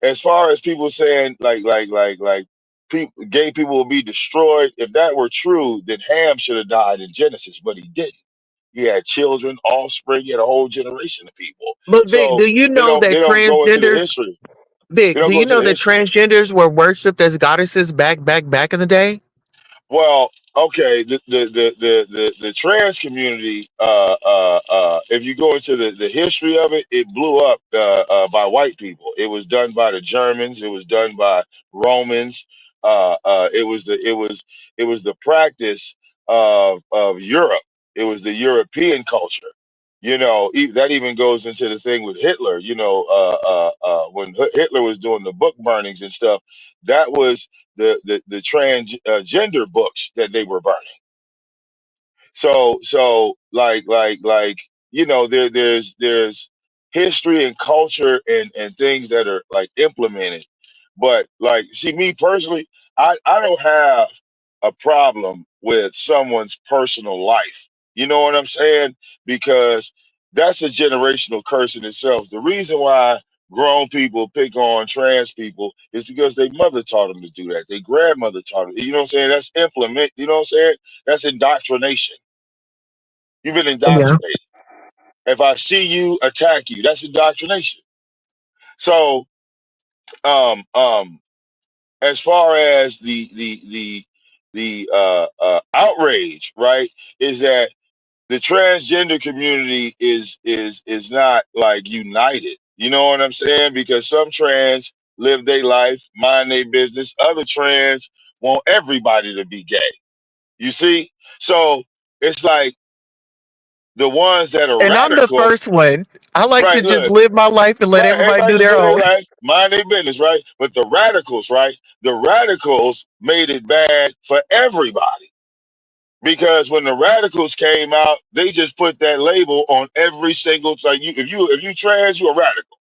as far as people saying gay people will be destroyed, if that were true, then Ham should have died in Genesis, but he didn't. He had children, offspring, he had a whole generation of people. But Vic, So do you they know don't that they don't go into the transgenders history. They Vic, don't do go you into know the that history. transgenders were worshipped as goddesses back in the day? Well, okay, the trans community, if you go into the history of it, it blew up by white people. It was done by the Germans. It was done by Romans. It was the practice of Europe. It was the European culture. That even goes into the thing with Hitler. When Hitler was doing the book burnings and stuff, that was the transgender books that they were burning. So there's history and culture and things that are like implemented. But like, see, me personally, I don't have a problem with someone's personal life. You know what I'm saying? Because that's a generational curse in itself. The reason why grown people pick on trans people is because their mother taught them to do that. Their grandmother taught them. You know what I'm saying? That's implement. You know what I'm saying? That's indoctrination. You've been Yeah. indoctrinated. If I see you, attack you. That's indoctrination. So, as far as the outrage, right, is that the transgender community is not like united. You know what I'm saying? Because some trans live their life, mind their business. Other trans want everybody to be gay. You see? So it's like the ones that are And I'm the radical, first one. I like to right? just Look, live my life and let right, everybody everybody do just their live their own. life, mind their business, right? But the radicals, right? The radicals made it bad for everybody. Because when the radicals came out, they just put that label on every single, like, if you trans, you a radical.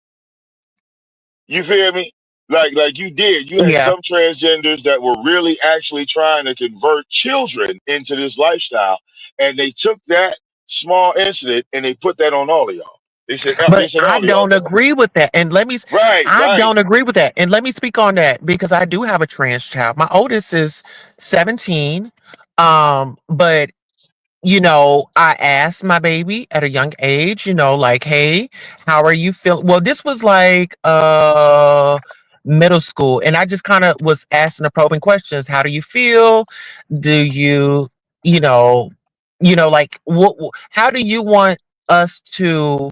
You feel me? Like you did. You had Yeah. some transgenders that were really actually trying to convert children into this lifestyle, and they took that small incident and they put that on all of y'all. They But said I all of y'all don't got it. agree with that. Right, I right. don't agree with that. And let me speak on that because I do have a trans child. My oldest is 17. But I asked my baby at a young age, like, hey, how are you feeling? Well, this was like middle school, and I just kind of was asking the probing questions. How do you feel? Do you, you know, like how do you want us to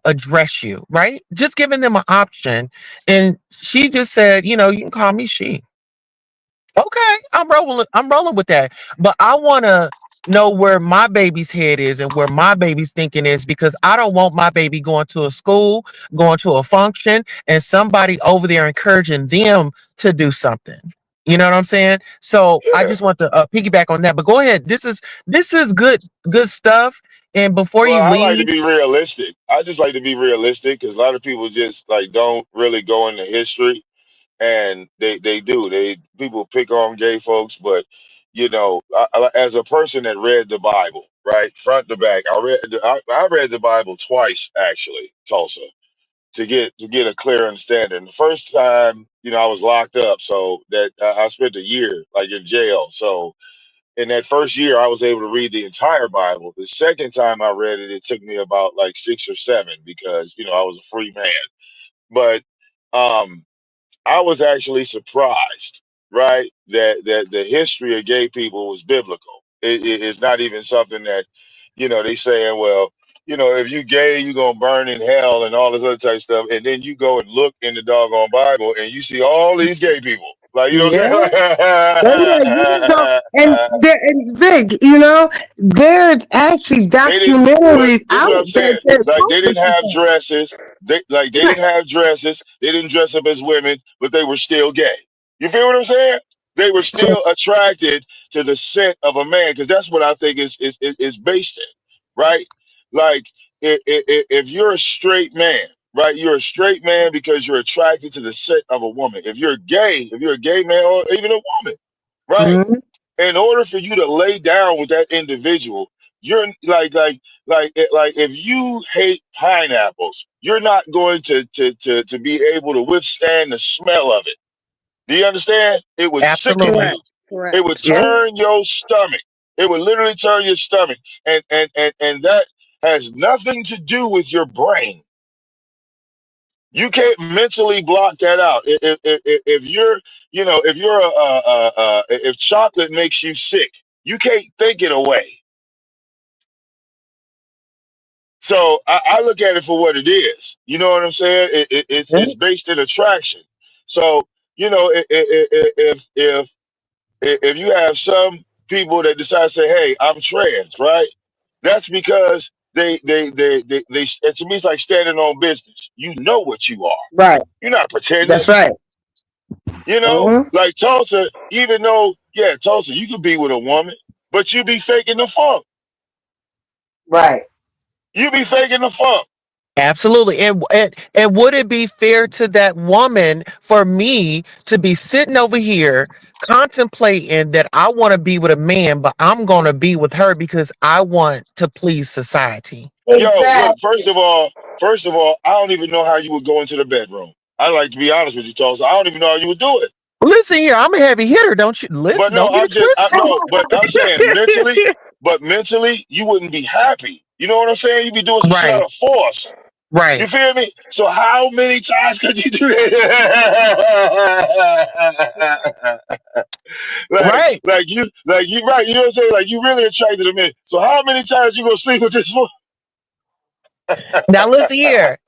address you, right? Just giving them an option. And she just said, you can call me she. Okay, I'm rolling with that. But I want to know where my baby's head is and where my baby's thinking is because I don't want my baby going to a school, going to a function, and somebody over there encouraging them to do something. You know what I'm saying? So I Yeah. just want to piggyback on that. But go ahead. This is good stuff. And before Well, you I like to leave, be realistic. I just like to be realistic because a lot of people just like don't really go into history, and they do. They people pick on gay folks, but as a person that read the Bible right front to back, I read the Bible twice actually, Tulsa, to get a clear understanding. The first time, I was locked up, so that I spent a year like in jail. So in that first year, I was able to read the entire Bible. The second time I read it, it took me about like 6 or 7 because I was a free man. But um, I was actually surprised, right, that the history of gay people was biblical. It's not even something that, they saying, well, if you gay, you gonna burn in hell and all this other type of stuff, and then you go and look in the doggone Bible and you see all these gay people, like you know Yeah. what That's right. You know, I'm and saying? there and Vic, there's actually They didn't look. documentaries This is out what I'm that saying. that Like talk they didn't about have that. dresses. They Right. didn't have dresses. They didn't dress up as women, but they were still gay. You feel what I'm saying? They were So, still attracted to the scent of a man because that's what I think is based in, right? Like if you're a straight man, right? You're a straight man because you're attracted to the scent of a woman. If you're a gay man or even a woman, right? mhm, In order for you to lay down with that individual, you're like if you hate pineapples, you're not going to be able to withstand the smell of it. Do you understand? It would sicken absolutely. correct. you. It would Correct. Yeah. turn your stomach. It would literally turn your stomach. And that has nothing to do with your brain. You can't mentally block that out. If you're, if you're if chocolate makes you sick, you can't think it away. So I look at it for what it is. You know what I'm saying? Yeah. It's based in attraction. So if you have some people that decide to say, "Hey, I'm trans," right? That's because to me it's like standing on business. You know what you are. Right. You're not pretending. That's right. Hmm. Like Tulsa, even though, yeah, Tulsa, you could be with a woman, but you be faking the funk. Right. You be faking the funk. Absolutely. And would it be fair to that woman for me to be sitting over here contemplating that I want to be with a man, but I'm going to be with her because I want to please society? Yo, look, Exactly. first of all, I don't even know how you would go into the bedroom. I like to be honest with you, Tulsa. I don't even know how you would do it. Listen here, I'm a heavy hitter. Don't you But listen? no, Don't get it twisted. but I'm saying mentally, you wouldn't be happy. You know what I'm saying? You'd be doing some shit out Right. of force. You Right. feel me? So how many times could you do that? Right. like you, right? You know what I'm saying? Like you really attracted to me. So how many times you gonna sleep with this woman? Now listen here.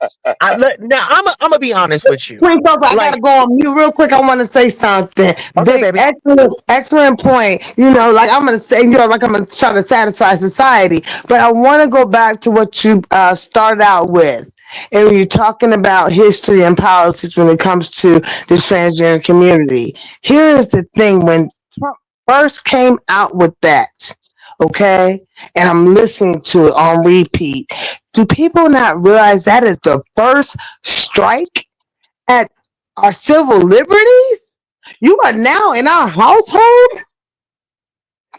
Now I'm gonna be honest with you. Queen Sophie, I Like, gotta go on mute real quick. I want to say something. okay, Big, baby. excellent point. You know, like I'm gonna say, you know, like I'm gonna try to satisfy society, but I want to go back to what you started out with. And when you're talking about history and politics when it comes to the transgender community, here is the thing: when Trump first came out with that, okay, and I'm listening to it on repeat. Do people not realize that is the first strike at our civil liberties? You are now in our household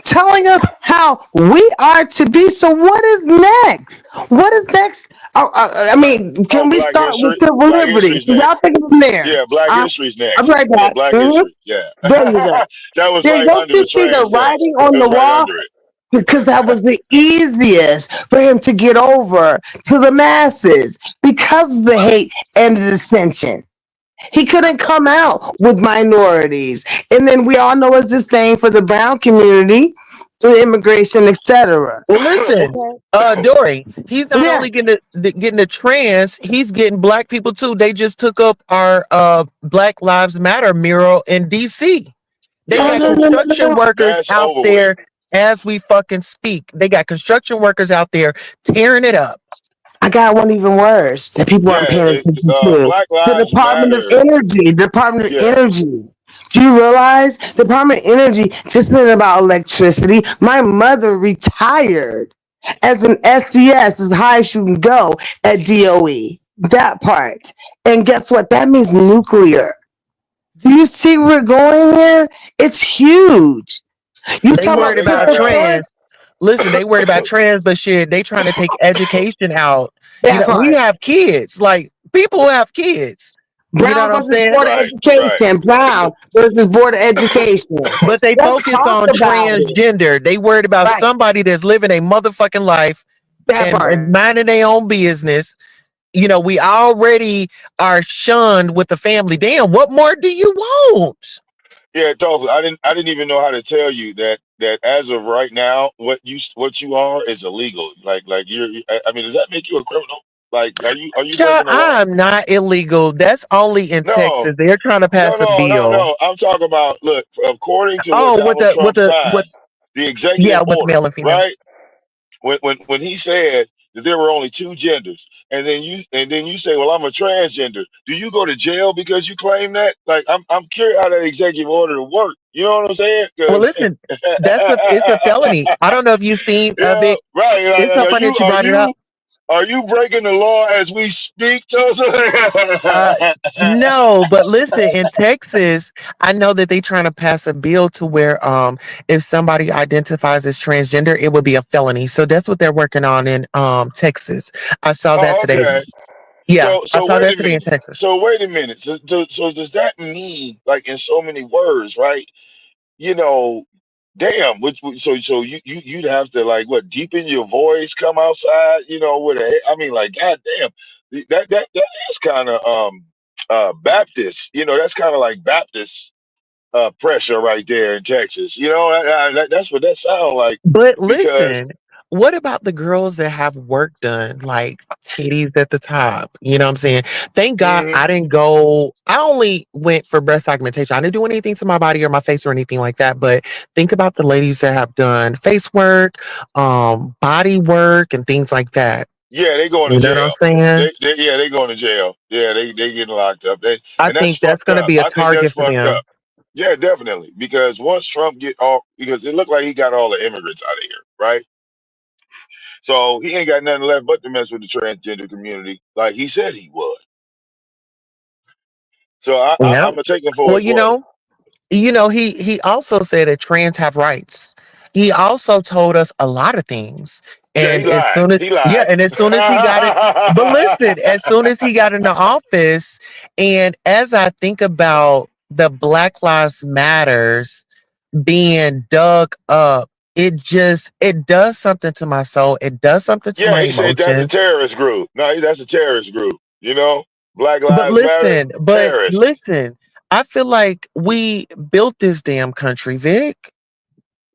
telling us how we are to be. So what is next? What is next? I mean, Oh, can we Black start with History. civil Black liberties? History's So y'all next. take it from there. Yeah, Black History's I'll be next. right Yeah, back. Black History. Yeah, There you go. that was Then right don't under you the see the trans thing. writing It on the was right wall? under it. Because that was the easiest for him to get over to the masses because of the hate and the dissension. He couldn't come out with minorities. And then we all know it's this thing for the brown community, the immigration, etc. Well, listen, Okay. Dory, he's not Yeah. only getting the trans, he's getting black people too. They just took up our Black Lives Matter mural in DC. They Yeah, No, got that's no, over no, no, with. no, construction no. workers That's out over with. there as we fucking speak. They got construction workers out there tearing it up. I got one even worse that people aren't Yeah, paying attention to. Black The Lives Department of Matter. Energy. Department of Yeah, Energy. Do you realize the Department of Energy just thinking about electricity? My mother retired as an SES, as high as you can go at DOE. That part. And guess what? That means nuclear. Do you see where we're going here? It's huge. You They talk yeah, about worried they about got trans. Listen, they worried about trans, but shit, they trying to take education out. You that know, we part. have kids. Like people have kids. You know Brown what I'm versus saying? Board of right, right. Education. Brown versus Board of Education. But they Let's focus talk on about it. transgender. They worried about Right. somebody that's living a motherfucking life That and part. minding their own business. You know, we already are shunned with the family. Damn, what more do you want? Yeah, totally. I didn't even know how to tell you that as of right now, what you are is illegal. Like you're. I mean, does that make you a criminal? Like, are you Child, breaking the law? I'm not illegal. That's only in No, Texas. They're trying to no, pass a no, no, bill. no. I'm talking about, look, according to what Oh, Donald Trump with signed, the yeah, executive with order, male and female. right? When he said that there were only two genders, and then you say, well, I'm a transgender. Do you go to jail because you claim that? Like, I'm curious how that executive order will work. You know what I'm saying? Well, 'Cause listen, it's a felony. I don't know if you've seen yeah, Vic. right. It's Like, so are funny you that you are brought it up. you are you breaking the law as we speak, Uh, Tosa? no, but listen, in Texas, I know that they trying to pass a bill to where if somebody identifies as transgender, it would be a felony. So that's what they're working on in Texas. I saw that Oh, today. okay. Yeah, So I so saw wait that a today in minute. Texas. So does that mean, like, in so many words, right? You know, damn. So you'd have to, like, what, deepen your voice, come outside, with a. I mean, like, goddamn, that is kind of Baptist. That's kind of like Baptist pressure right there in Texas. That's what that sounds like But because. listen, what about the girls that have work done, like titties at the top? You know what I'm saying? Thank God Mhm. I didn't go. I only went for breast augmentation. I didn't do anything to my body or my face or anything like that. But think about the ladies that have done face work, body work, and things like that. Yeah, they going to You know what I'm jail. saying? They going to jail. Yeah, they getting locked up. I And that's think that's fucked going to up. be a I think that's target for fucked them. up. Yeah, definitely. Because once Trump get off, because it looked like he got all the immigrants out of here, right? So he ain't got nothing left but to mess with the transgender community, like he said he would. So I'm Yeah. gonna take him for Well, his word. he also said that trans have rights. He also told us a lot of things. Yeah, he And as lied. soon as He yeah, lied. and as soon as he got it, but listen, as soon as he got into office, and as I think about the Black Lives Matters being dug up it does something to my soul. It does something to Yeah, my he said that's a emotions. terrorist group. No, that's a terrorist group. You know, Black But Lives Matter, listen, terrorists. I feel like we built this damn country, Vic.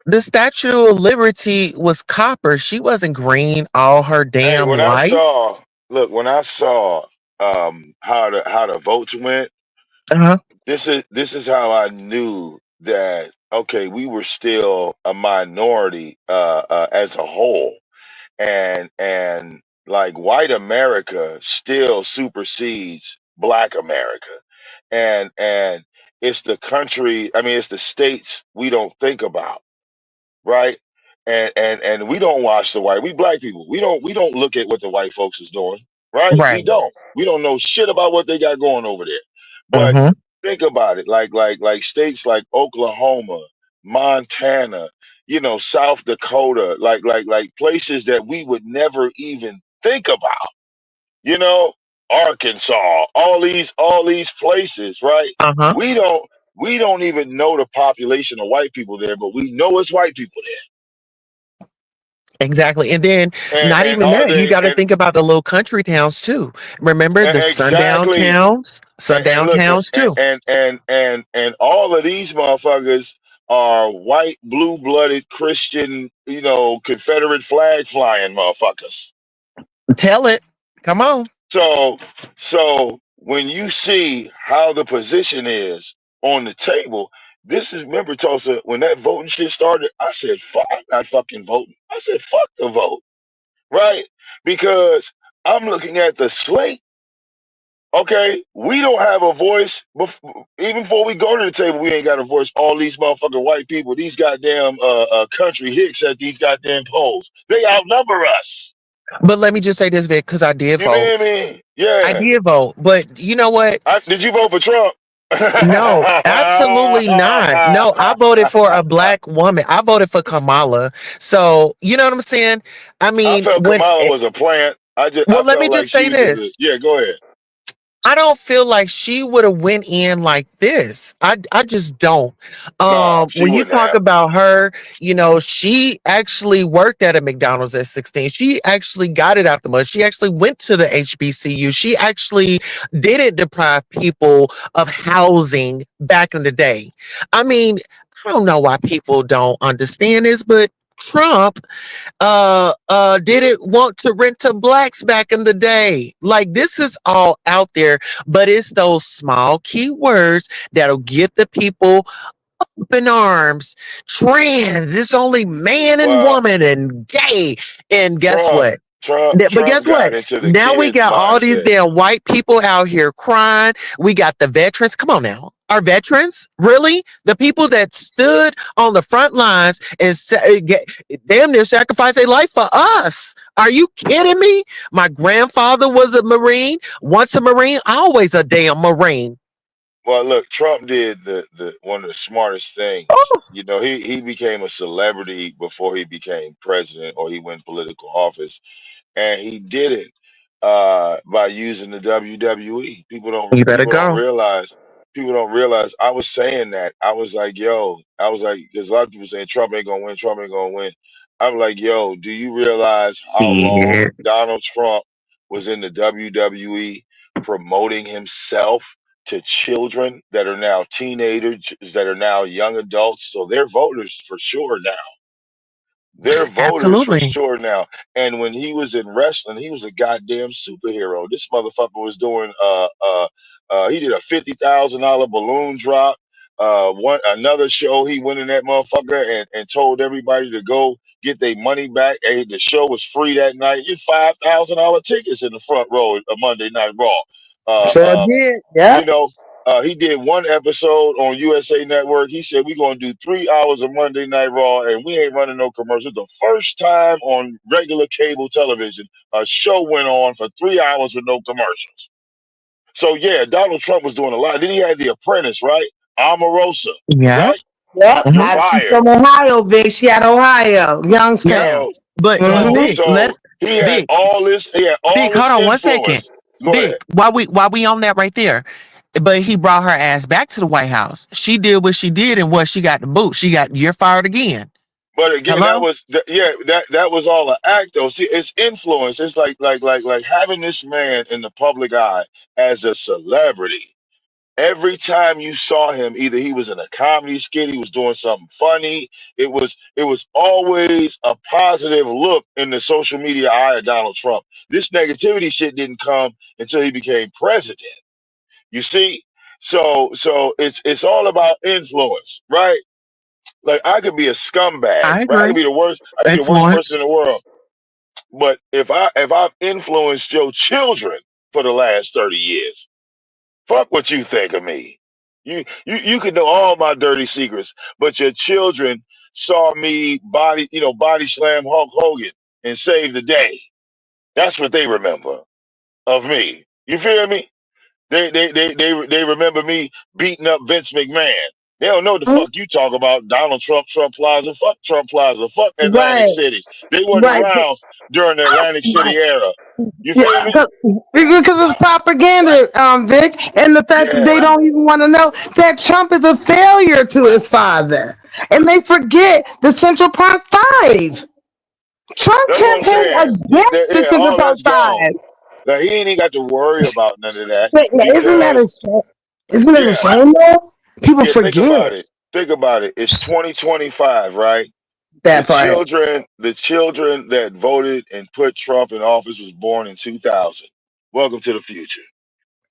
The Statue of Liberty was copper. She wasn't green all her Hey, damn when I life. saw, look, when I saw how the votes went, Uh-huh. this is how I knew that okay, we were still a minority as a whole, and like white America still supersedes Black America, and it's the country. I mean, it's the states we don't think about, right? And we don't watch the white. We black people. We don't look at what the white folks is doing, right? We Right. don't. We don't know shit about what they got going over there. But Mm-hmm. think about it, like states like Oklahoma, Montana, South Dakota, like places that we would never even think about, you know, Arkansas, all these places, right? Uh-huh. We don't we don't even know the population of white people there, but we know it's white people Exactly. And then there. not And even are that, you they got to think about the little country towns too. Remember the exactly and sundown look towns too. and all of these motherfuckers are white, blue-blooded Christian, Confederate flag flying motherfuckers. Tell it. Come on. So, so when you see how the position is on the table, this is remember Tulsa when that voting shit started. I said, "Fuck, I'm not fucking voting." I said, "Fuck the vote," right? Because I'm looking at the slate. Okay, we don't have a voice. Even before we go to the table, we ain't got a voice. All these motherfucking white people, these goddamn country hicks at these goddamn polls, they outnumber us. But let me just say this, Vic, because I did You vote. feel me? I Yeah. did vote. But you know what? Did you vote for Trump? No, absolutely not. No, I voted for a black woman. I voted for Kamala. So, you know what I'm saying? I I mean, felt Kamala was a plant. I well, let me felt like just she say was just a this. yeah. Go ahead. I don't feel like she would have went in like this. I just don't. No, she When you wouldn't talk have. about her, she actually worked at a McDonald's at 16. She actually got it out the mud. She actually went to the HBCU. She actually didn't deprive people of housing back in the day. I mean, I don't know why people don't understand this, but Trump didn't want to rent to blacks back in the day. Like this is all out there, but it's those small keywords that'll get the people up in arms. Trans, it's only man and Well, woman and gay. And guess Trump, what? Trump, But guess Trump got what? into the Now we kids' got all these mindset. damn white people out here crying. We got the veterans. Come on now. Our veterans? Really? The people that stood on the front lines and damn near sacrificed their life for us. Are you kidding me? My grandfather was a Marine. Once a Marine, always a damn Marine. Well, look, Trump did the one of the smartest things. He became a celebrity before he became president or he went political office, and he did it by using the WWE. People don't You better people don't go. realize. People don't realize. I was saying that. I was like, yo. I was like, because a lot of people saying Trump ain't gonna win. Trump ain't gonna win. I'm like, yo. Do you realize how long Yeah. Donald Trump was in the WWE promoting himself to children that are now teenagers, that are now young adults? So they're voters for sure now. They're voters for Absolutely. sure now. And when he was in wrestling, he was a goddamn superhero. This motherfucker was doing he did a $50,000 balloon drop. One another show he went in that motherfucker and told everybody to go get their money back. And the show was free that night. You $5,000 tickets in the front row of Monday Night Raw. Uh Sure uh did. you Yep. know, he did one episode on USA Network. He said we're gonna do 3 hours of Monday Night Raw, and we ain't running no commercials. The first time on regular cable television, a show went on for 3 hours with no commercials. So yeah, Donald Trump was doing a lot. Then he had The Apprentice, right? Omarosa, Yeah. right? Yep. Mhm. She's Fire. from Ohio, Vic. She out of Ohio, Yeah. Youngstown. So But so Hmm. Vic, so he had Vic, all this. He had all Vic, hold this on one second. influence. Go Vic, ahead. while we on that right there. But he brought her ass back to the White House. She did what she did, and what she got the boot. She got you're fired again. But again, Hello? that was all an act though. See, it's influence. It's like having this man in the public eye as a celebrity. Every time you saw him, either he was in a comedy skit, he was doing something funny. It was always a positive look in the social media eye of Donald Trump. This negativity shit didn't come until he became president. You see? So it's all about influence, right? Like I could be a scumbag, I right? I agree. could be the worst. I could be the worst person Influence. in the world. But if I've influenced your children for the last 30 years, fuck what you think of me. You could know all my dirty secrets, but your children saw me body slam Hulk Hogan and save the day. That's what they remember of me. You feel me? They remember me beating up Vince McMahon. They don't know what the Mhm. fuck you talk about. Donald Trump, Trump Plaza, fuck Trump Plaza, fuck Atlantic Right, City. They wasn't right, around during the Atlantic City era. You yeah, feel me? because it's propaganda, Vic, and the fact that Yeah, they don't even want to know that Trump is a failure to his father, and they forget the Central Park Five. Trump that's what I'm campaigned saying. against the Central All Park that's gone. Five. Like he ain't even got to worry about none of that Wait, now, isn't that a because shame? Isn't it a yeah, shame though? People yeah. Think forget about it. Think about it. It's 2025, right? that part. The children that voted and put Trump in office was born in 2000. Welcome to the future.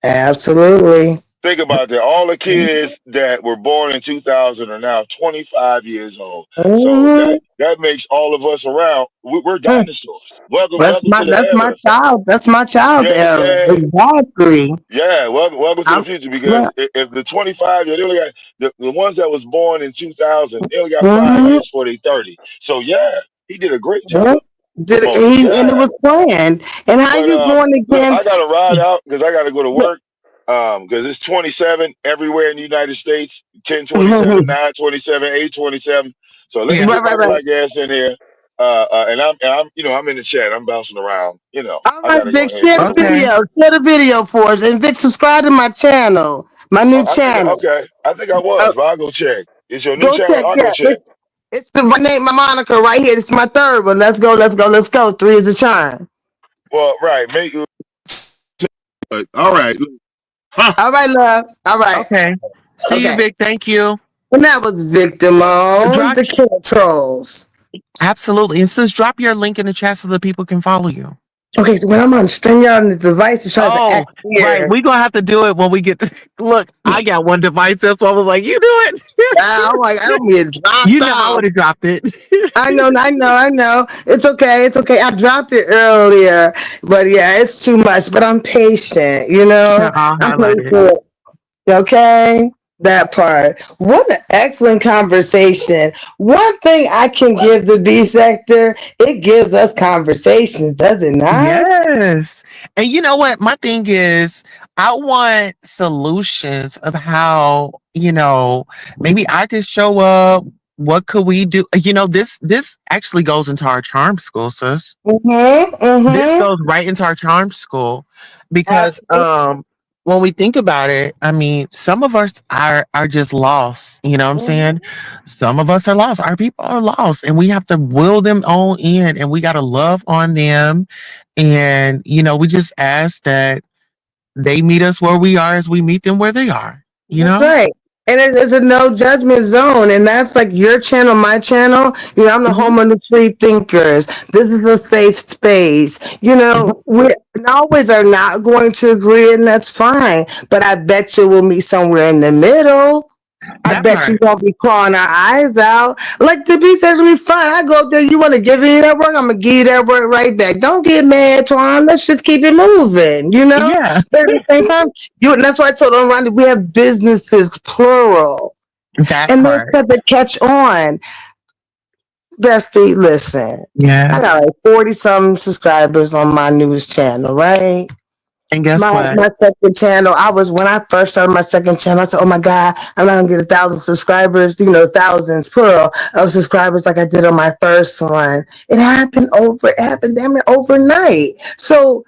Absolutely. Think about that. All the kids that were born in 2000 are now 25 years old. So Mhm. that makes all of us around. We're dinosaurs. Welcome to the That's my era. child. That's my You child's era. understand? Exactly. Yeah, welcome to the I'm, future yeah. because if the 25 year they only got the ones that was born in 2000, they only got 5 years Mhm. for they 30. So yeah, he did a great Yeah. job Did it, promoting. he and it Yeah. was planned. And how But you going look, I against? gotta ride out because I gotta go to work. Because it's 27 everywhere in the United States, 1027, Right, 927, 827. So let me Yeah. get my right, right. black ass in here. I'm in the chat. I'm bouncing around. All I right, gotta go Vic, ahead and share go the to work. Okay. video. Share the video for us. And Vic, subscribe to my channel, my Oh, new I think channel. okay. I think I Uh, was, but I'll go check. It's your new go channel. check. I'll go Yeah, check. it's the my name, my moniker right here. This is my third one. Let's go. Let's go. Let's go. Three is a charm. Well, right. Make all right. Huh. All right, love. All right. Okay. See you, Okay. Vic. Thank you. And that was Victim on Drop the King Trolls. absolutely. And sis, drop your link in the chat so that people can follow you. Okay, so when I'm on StreamYard on the device, it tries to Oh, act right. weird. We're gonna have to do it when we get look, I got one device. That's why I was like, you do it. I'm like, I don't get You dropped know I off. would have dropped it. I know. It's okay. It's okay. I dropped it earlier, but yeah, it's too much. But I'm patient, you know? Yeah, I'll I'm highlight it. patient. Okay? That part. What an excellent conversation. One thing I can give the B sector, it gives us conversations, does it not? Yes. And you know what? My thing is, I want solutions of how, maybe I could show up. What could we do? This actually goes into our charm school, sis. Mm-hmm. This Mm-hmm. goes right into our charm school because Absolutely. when we think about it, I mean, some of us are just lost. You know what I'm saying? Some of us are lost. Our people are lost, and we have to will them all in, and we got to love on them. And we just ask that they meet us where we are as we meet them where they are. You That's know? right. And it's a no judgment zone. And that's like your channel, my channel. I'm the Mhm. home of the free thinkers. This is a safe space. Mhm. We always are not going to agree, and that's fine. But I bet you we'll meet somewhere in the middle. I That bet you part. won't be clawing our eyes out. Like the beast said to me, fine. I go up there. You want to give me that work? I'm gonna give you that work right back. Don't get mad, Twan. Let's just keep it moving. Yeah, But at the same time, and that's why I told them, Ronnie, we have businesses plural, that and they part. said to catch on. Bestie, listen. I Yeah. got like 40 some subscribers on my newest channel, right? And guess my what? my second channel. When I first started my second channel, I said, "Oh my God, I'm not gonna get 1,000 subscribers. Thousands plural of subscribers like I did on my first one." It happened damn near overnight. So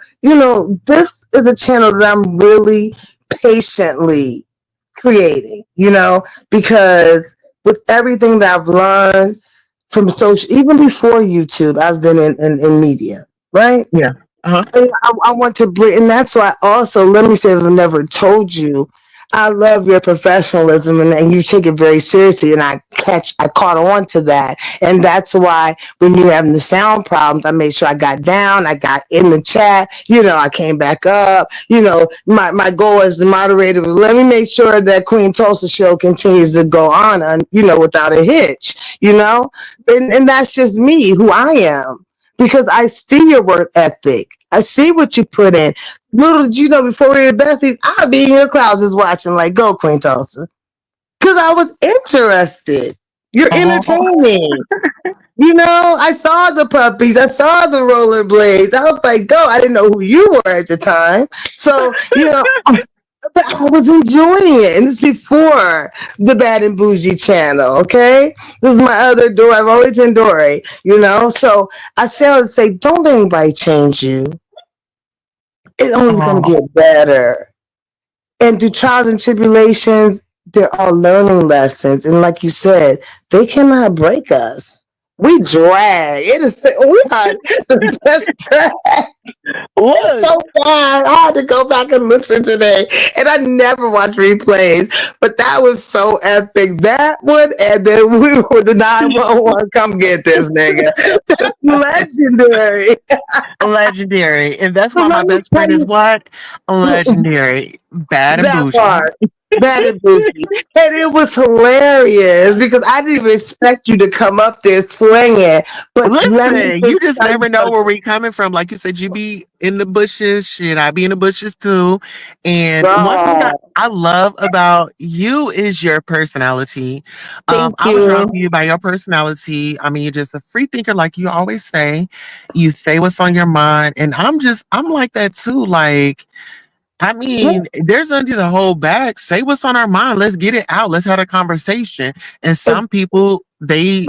this is a channel that I'm really patiently creating. Because with everything that I've learned from social, even before YouTube, I've been in media, right? Yeah. Uh-huh. I want to bring, and that's why also, let me say, if I've never told you, I love your professionalism and you take it very seriously. And I caught on to that. And that's why when you were having the sound problems, I made sure I got down, I got in the chat, I came back up. My goal as the moderator was, let me make sure that Queen Tulsa show continues to go on, without a hitch, and that's just me, who I am, because I see your work ethic. I see what you put in. Little did you know, before we were besties, I'd be in your classes watching, like, go Queen Tulsa. Because I was interested. You're Oh, entertaining. I saw the puppies. I saw the rollerblades. I was like, go. I didn't know who you were at the time. So, but I was enjoying it. And this is before the Bad and Bougie channel, okay? This is my other Dory. I've always been Dory, So I say, don't let anybody change you. It's only going to oh, get better. And through trials and tribulations, there are learning lessons. And like you said, they cannot break us. We drag. It is, we are the best drag. It's look. so bad. I had to go back and listen today. And I never watch replays. But that was so epic. That one, and then we were the 911. Come get this nigga. That's legendary. Legendary. And that's But why my let me best tell friend is you what? Legendary. Bad and that bougie. part. Bad and bougie. And it was hilarious because I didn't even expect you to come up there swinging. But let me Listen, just you just tell you never know where something. we coming from. Like you said, you be in the bushes, shit. I be in the bushes too. And one thing God, I love about you is your personality. thank I was drawn you. to you by your personality. I mean, you're just a free thinker, like you always say. You say what's on your mind, and I'm like that too. Like, I mean, there's nothing to hold back. Say what's on our mind. Let's get it out. Let's have a conversation. And some people, they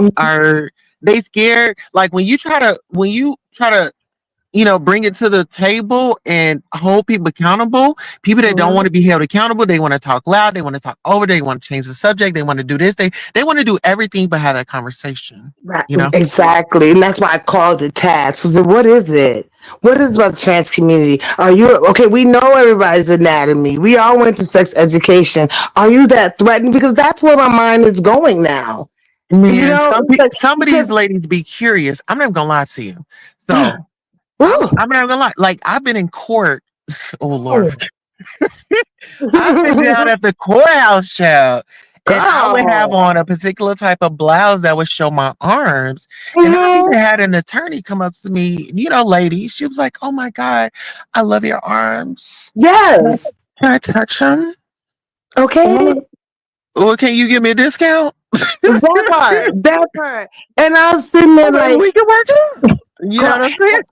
scared. Like when you try to, bring it to the table and hold people accountable. People that don't want to be held accountable, they want to talk loud. They want to talk over. They want to change the subject. They want to do this. They want to do everything but have that conversation. Right, You know. exactly. And that's why I called it task. I said, what is it? What is it about the trans community? Are you okay? We know everybody's anatomy. We all went to sex education. Are you that threatened? Because that's where my mind is going now. Man, It's like, some of these because ladies be curious. I'm not gonna lie to you. So ooh, I'm not gonna lie. Like I've been in court. Oh Lord, I've been down at the courthouse, child, and I would have girl. on a particular type of blouse that would show my arms. And I've even Mhm. had an attorney come up to me, lady. She was like, "Oh my God, I love your arms. Yes. Can I touch them? Okay. Or can you give me a discount?" That part. That part. And I was sitting there Okay, like, we can work it out. You know girl, what I'm saying?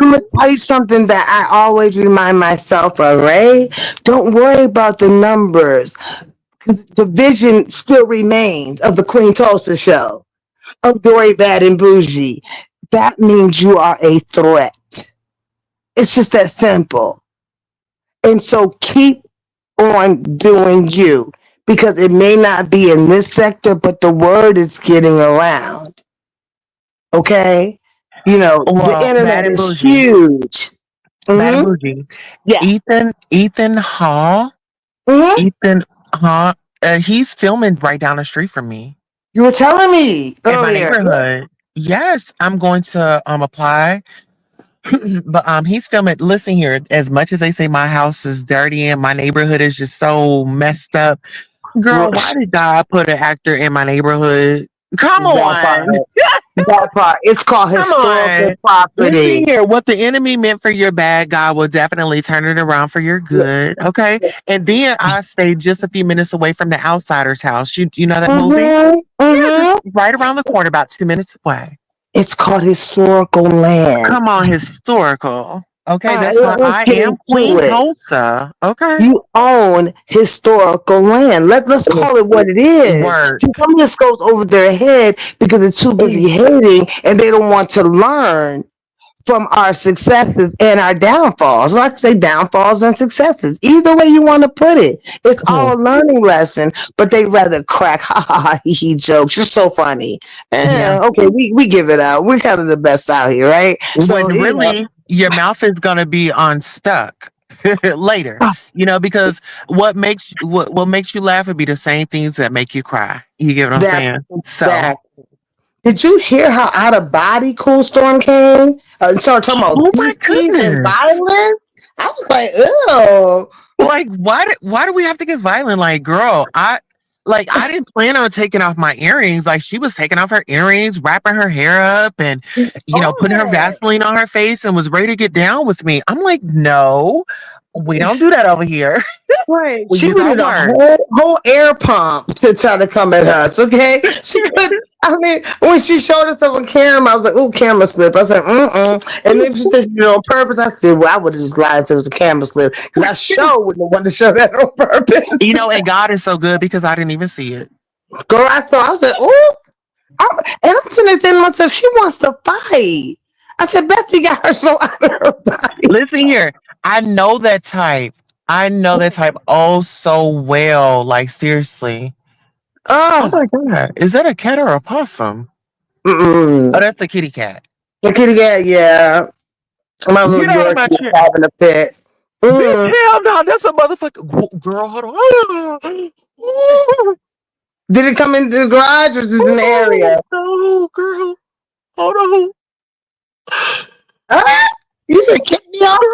I'm gonna tell you something that I always remind myself of, right? Don't worry about the numbers, because the vision still remains of the Queen Tulsa show, of Dory Bad and Bougie. That means you are a threat. It's just that simple. And so keep on doing you, because it may not be in this sector, but the word is getting around. Okay? The Well, bad internet and is bougie. huge. Bad and Mm-hmm. bougie. Yeah. Ethan Hall. Mm-hmm. Ethan Hall. He's filming right down the street from me You were telling me in my earlier. neighborhood. Yes, I'm going to apply. But he's filming. Listen here, as much as they say my house is dirty and my neighborhood is just so messed up, girl, why did God put an actor in my neighborhood? Come That part. on. That part. It's called Come historical on. Listen property. here. What the enemy meant for your bad, God will definitely turn it around for your Yeah. good. Okay. And then I stayed just a few minutes away from the Outsider's house. You know that movie? Mm-hmm. Yeah, just Mm-hmm. right around the corner, about 2 minutes away. It's called historical land. Come on, historical. Okay, that's why Let's I get am into Queen it. Tulsa. Okay. You own historical land. Let's call it what it is. Work. See, some of this goes over their head because they're too busy hating and they don't want to learn from our successes and our downfalls. I like to say downfalls and successes. Either way you want to put it. It's all a learning lesson, but they rather crack ha ha ha he jokes. You're so funny. Yeah. Okay, we give it out. We're kind of the best out here, right? So When really your mouth is gonna be unstuck later, because what makes you laugh would be the same things that make you cry. You get what I'm saying? So did you hear how out of body Cool Storm came? Started talking about oh my deceit and goodness. violence. I was like, ew. Like why do we have to get violent? Like, girl, I didn't plan on taking off my earrings. Like, she was taking off her earrings, wrapping her hair up, and putting her Vaseline on her face, and was ready to get down with me. I'm like, no, we don't do that over here. Right. We She use our needed a words. whole air pump to try to come at us, okay? She could. I mean, when she showed us on camera, I was like, "Ooh, camera slip." I said, And then she said she did it on purpose. I said, "Well, I would have just lied and said it was a camera slip because I sure wouldn't have wanted to show that on purpose." And God is so good because I didn't even see it. Girl, I saw. I was like, "Ooh," and I'm sitting there thinking to myself, "She wants to fight." I said, "Bestie got her so out of her body." Listen here, I know that type. Oh so well. Like, seriously. Oh my God. Is that a cat or a possum? Oh, that's the kitty cat. The kitty cat, yeah. My little Yorkie is having a fit. Hell no, that's a motherfucker. Girl, hold on. Did it come into the garage or just in the area? No, girl. Hold on. You should kick me off the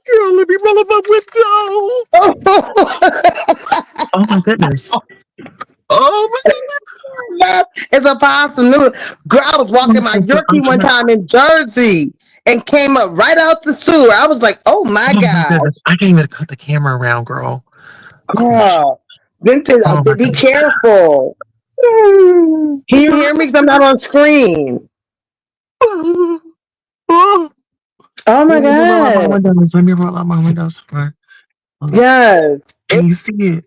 girl, let me roll up my window. Oh my goodness. Oh my goodness. It's a possum. Girl, I was walking my Yorkie one time in Jersey and came up right out the sewer. I was like, oh my God. I can't even cut the camera around, girl. Girl. Be careful. Can you hear me? Because I'm not on screen. Oh my God. Let me roll out my windows. Yes. Can you see it?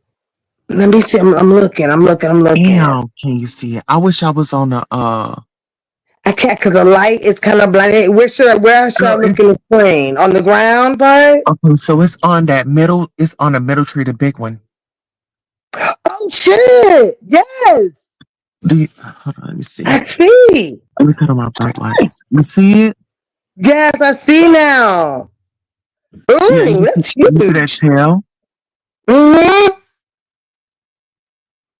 Let me see. I'm looking. Damn, can you see it? I wish I was on the I can't because the light is kind of blinded. Where should I look in the screen? On the ground part? Okay, so it's on that middle. It's on the middle tree, the big one. Oh shit! Yes. Hold on, let me see. I see. Let me cut on my bright lights. You see it? Yes, I see now. Ooh, that's huge. You see that tail?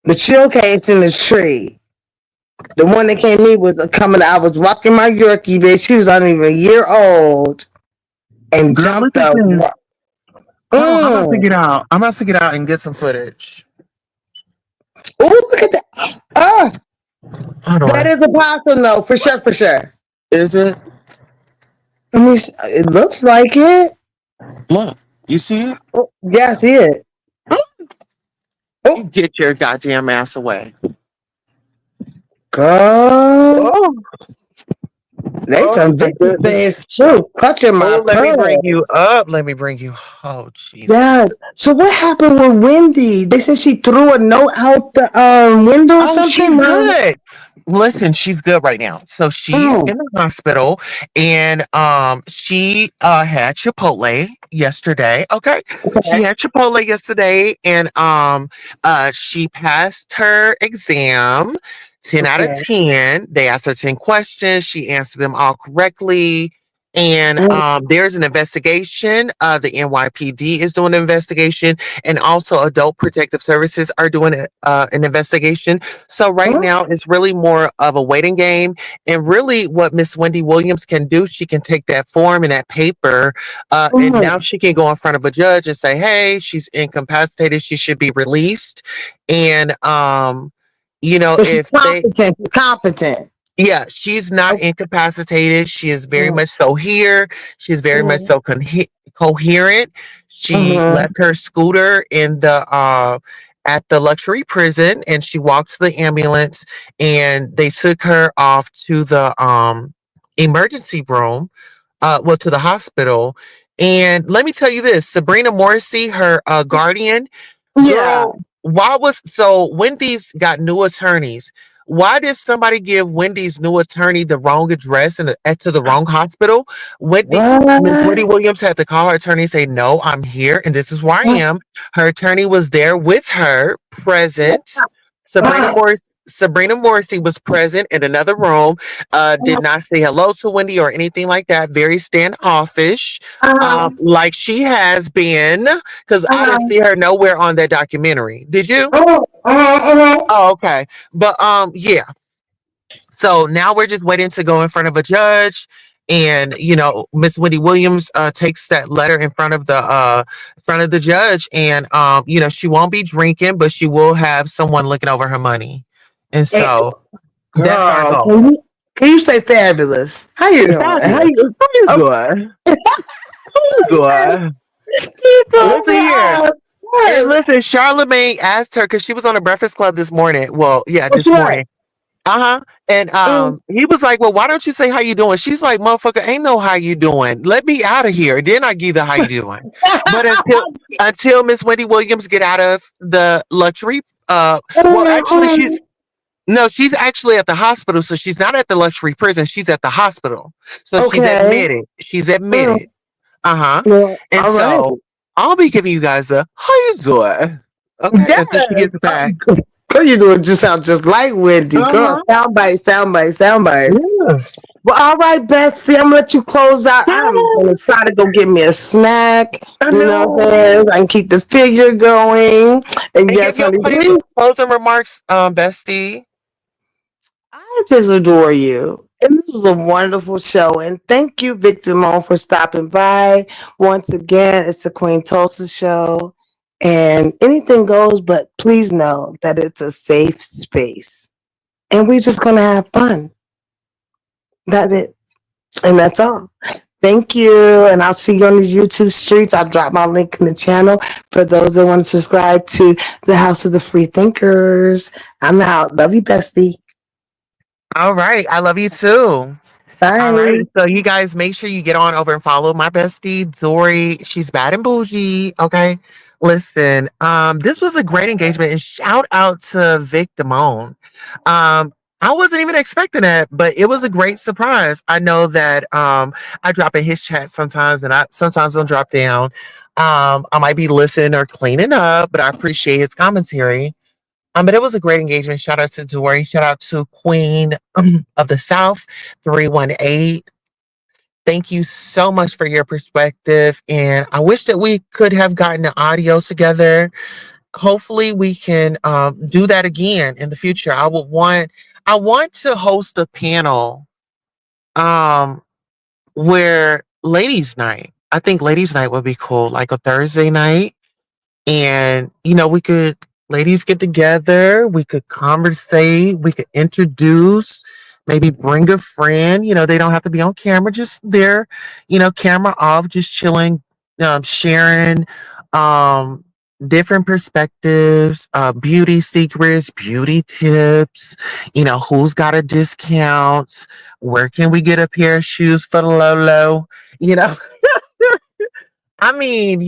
The chill case in the tree. The one that came in was coming. I was walking my Yorkie, bitch. She was not even a year old, and jumped up. I'm about to get out. I'm about to get out and get some footage. Oh, look at that! That is a possum, though, for sure. Is it? It looks like it. Look, you see it? Oh, yeah, I see it. Oh, get your goddamn ass away, girl. They some vicious things too. Clutching my let me bring you up. Oh, Jesus. Yes. So what happened with Wendy? They said she threw a note out the window or something. She's good. Listen, she's good right now. So she's in the hospital, and she had Chipotle yesterday. Okay. She had Chipotle yesterday, and she passed her exam. 10 out of 10. They asked her 10 questions. She answered them all correctly. And there's an investigation. The NYPD is doing an investigation, and also Adult Protective Services are doing an investigation. So right now, it's really more of a waiting game. And really, what Miss Wendy Williams can do, she can take that form and that paper, and now she can go in front of a judge and say, "Hey, she's incapacitated. She should be released." And if she's competent. Yeah, she's not incapacitated. She is very much so here. She's very much so coherent. She left her scooter in the at the luxury prison, and she walked to the ambulance, and they took her off to the emergency room, to the hospital. And let me tell you this, Sabrina Morrissey, her guardian, girl, Wendy's got new attorneys. why did somebody give Wendy's new attorney the wrong address and to the wrong hospital? Miss Wendy What? Williams had to call her attorney and say, "No, I'm here, and this is where I am." Her attorney was there with her, present. Sabrina Morrissey was present in another room. Did not say hello to Wendy or anything like that. Very standoffish, like she has been. Because I didn't see her nowhere on that documentary. Did you? Oh, okay. But yeah. So now we're just waiting to go in front of a judge. And Miss Wendy Williams takes that letter in front of the judge, and she won't be drinking, but she will have someone looking over her money, and Hey, so that's our girl, goal. can you say fabulous? How you doing? Fabulous. How you Okay. doing? How you doing? You told Listen me, here. And what? listen, Charlemagne asked her because she was on the Breakfast Club this morning. Well, yeah, What this you want? morning. Uh-huh. And he was like, "Well, why don't you say how you doing?" She's like, "Motherfucker, ain't no how you doing. Let me out of here. Then I give the how you doing." But until Miss Wendy Williams get out of the luxury, well, actually she's actually at the hospital, so she's not at the luxury prison. She's at the hospital. So she's Okay. admitted. She's Mm, admitted. Uh-huh. well, And all right. so I'll be giving you guys a how you doing. Okay, Yes. until she gets back. Girl, you doing just sound just like Wendy. Girl, Uh-huh. soundbite, soundbite, soundbite. Yes. Well, all right, Bestie, I'm gonna let you close out. I'm gonna try to go get me a snack. I You know what I'm saying? know. So I can keep the figure going. And And give yes, your honey, closing please. closing remarks, bestie. I just adore you. And this was a wonderful show. And thank you, Victor Moan, for stopping by. Once again, it's the Queen Tulsa show. And anything goes, but please know that it's a safe space. And we're just gonna have fun. That's it. And that's all. Thank you. And I'll see you on the YouTube streets. I'll drop my link in the channel for those that want to subscribe to the House of the Free Thinkers. I'm out. Love you, bestie. All right. I love you too. All right. Bye. So you guys make sure you get on over and follow my bestie, Dory. She's bad and bougie. Okay. Listen, this was a great engagement and shout out to Vic Damone. I wasn't even expecting that, but it was a great surprise. I know that I drop in his chat sometimes and I sometimes don't drop down. I might be listening or cleaning up, but I appreciate his commentary. But it was a great engagement. Shout out to Dory. Shout out to Queen of the South 318. Thank you so much for your perspective. And I wish that we could have gotten the audio together. Hopefully we can do that again in the future. I want to host a panel um where ladies night. I think ladies night would be cool, like a Thursday night. And we could ladies get together, we could conversate, we could introduce, maybe bring a friend. They don't have to be on camera, just there, camera off, just chilling, sharing um different perspectives, beauty secrets, beauty tips, who's got a discount, where can we get a pair of shoes for the low low, you know I mean,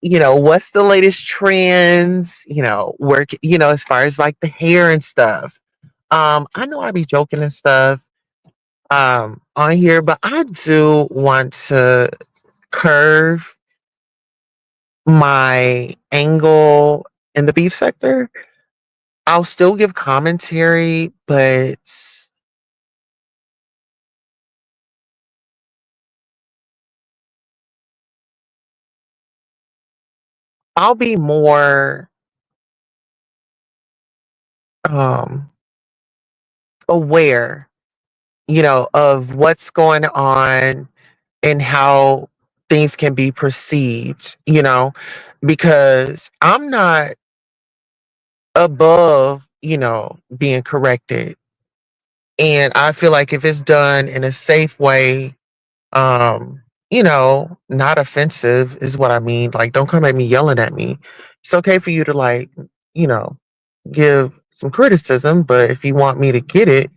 what's the latest trends, as far as like the hair and stuff. I know I be joking and stuff on here, but I do want to curve my angle in the beef sector. I'll still give commentary, but I'll be more um aware, of what's going on and how things can be perceived, because I'm not above, being corrected. And I feel like if it's done in a safe way, not offensive is what I mean. Like, don't come at me yelling at me. It's okay for you to you know, give some criticism, but if you want me to get it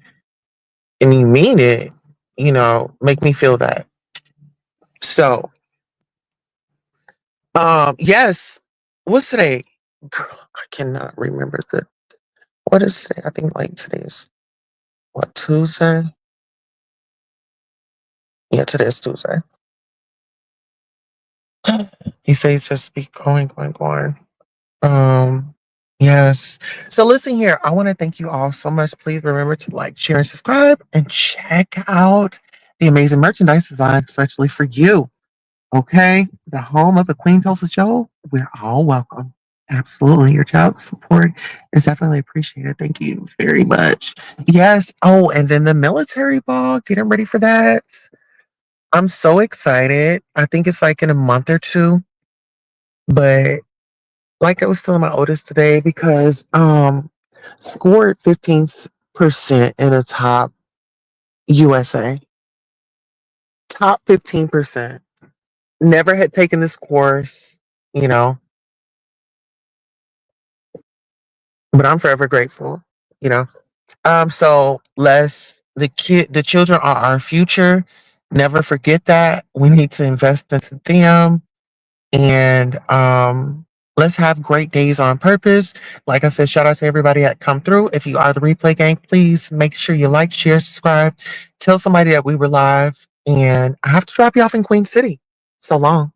and you mean it, make me feel that. So, yes. What's today? Girl, I cannot remember the what is today? I think like today's what, Tuesday? Yeah, today's Tuesday. He says just be going. Yes. So listen here, I want to thank you all so much. Please remember to like, share, and subscribe, and check out the amazing merchandise designs, especially for you. Okay, the home of the Queen Tulsa Show. We're all welcome. Absolutely, your child's support is definitely appreciated. Thank you very much. Yes. Oh, and then the military ball. Getting ready for that. I'm so excited. I think it's like in a month or two. But like I was telling my oldest today, because scored 15% in the top USA. Top 15%. Never had taken this course, you know, but I'm forever grateful, you know. So the children are our future. Never forget that. We need to invest into them, and let's have great days on purpose. Like I said, shout out to everybody that come through. If you are the replay gang, please make sure you like, share, subscribe, tell somebody that we were live, and I have to drop you off in Queen City. So long.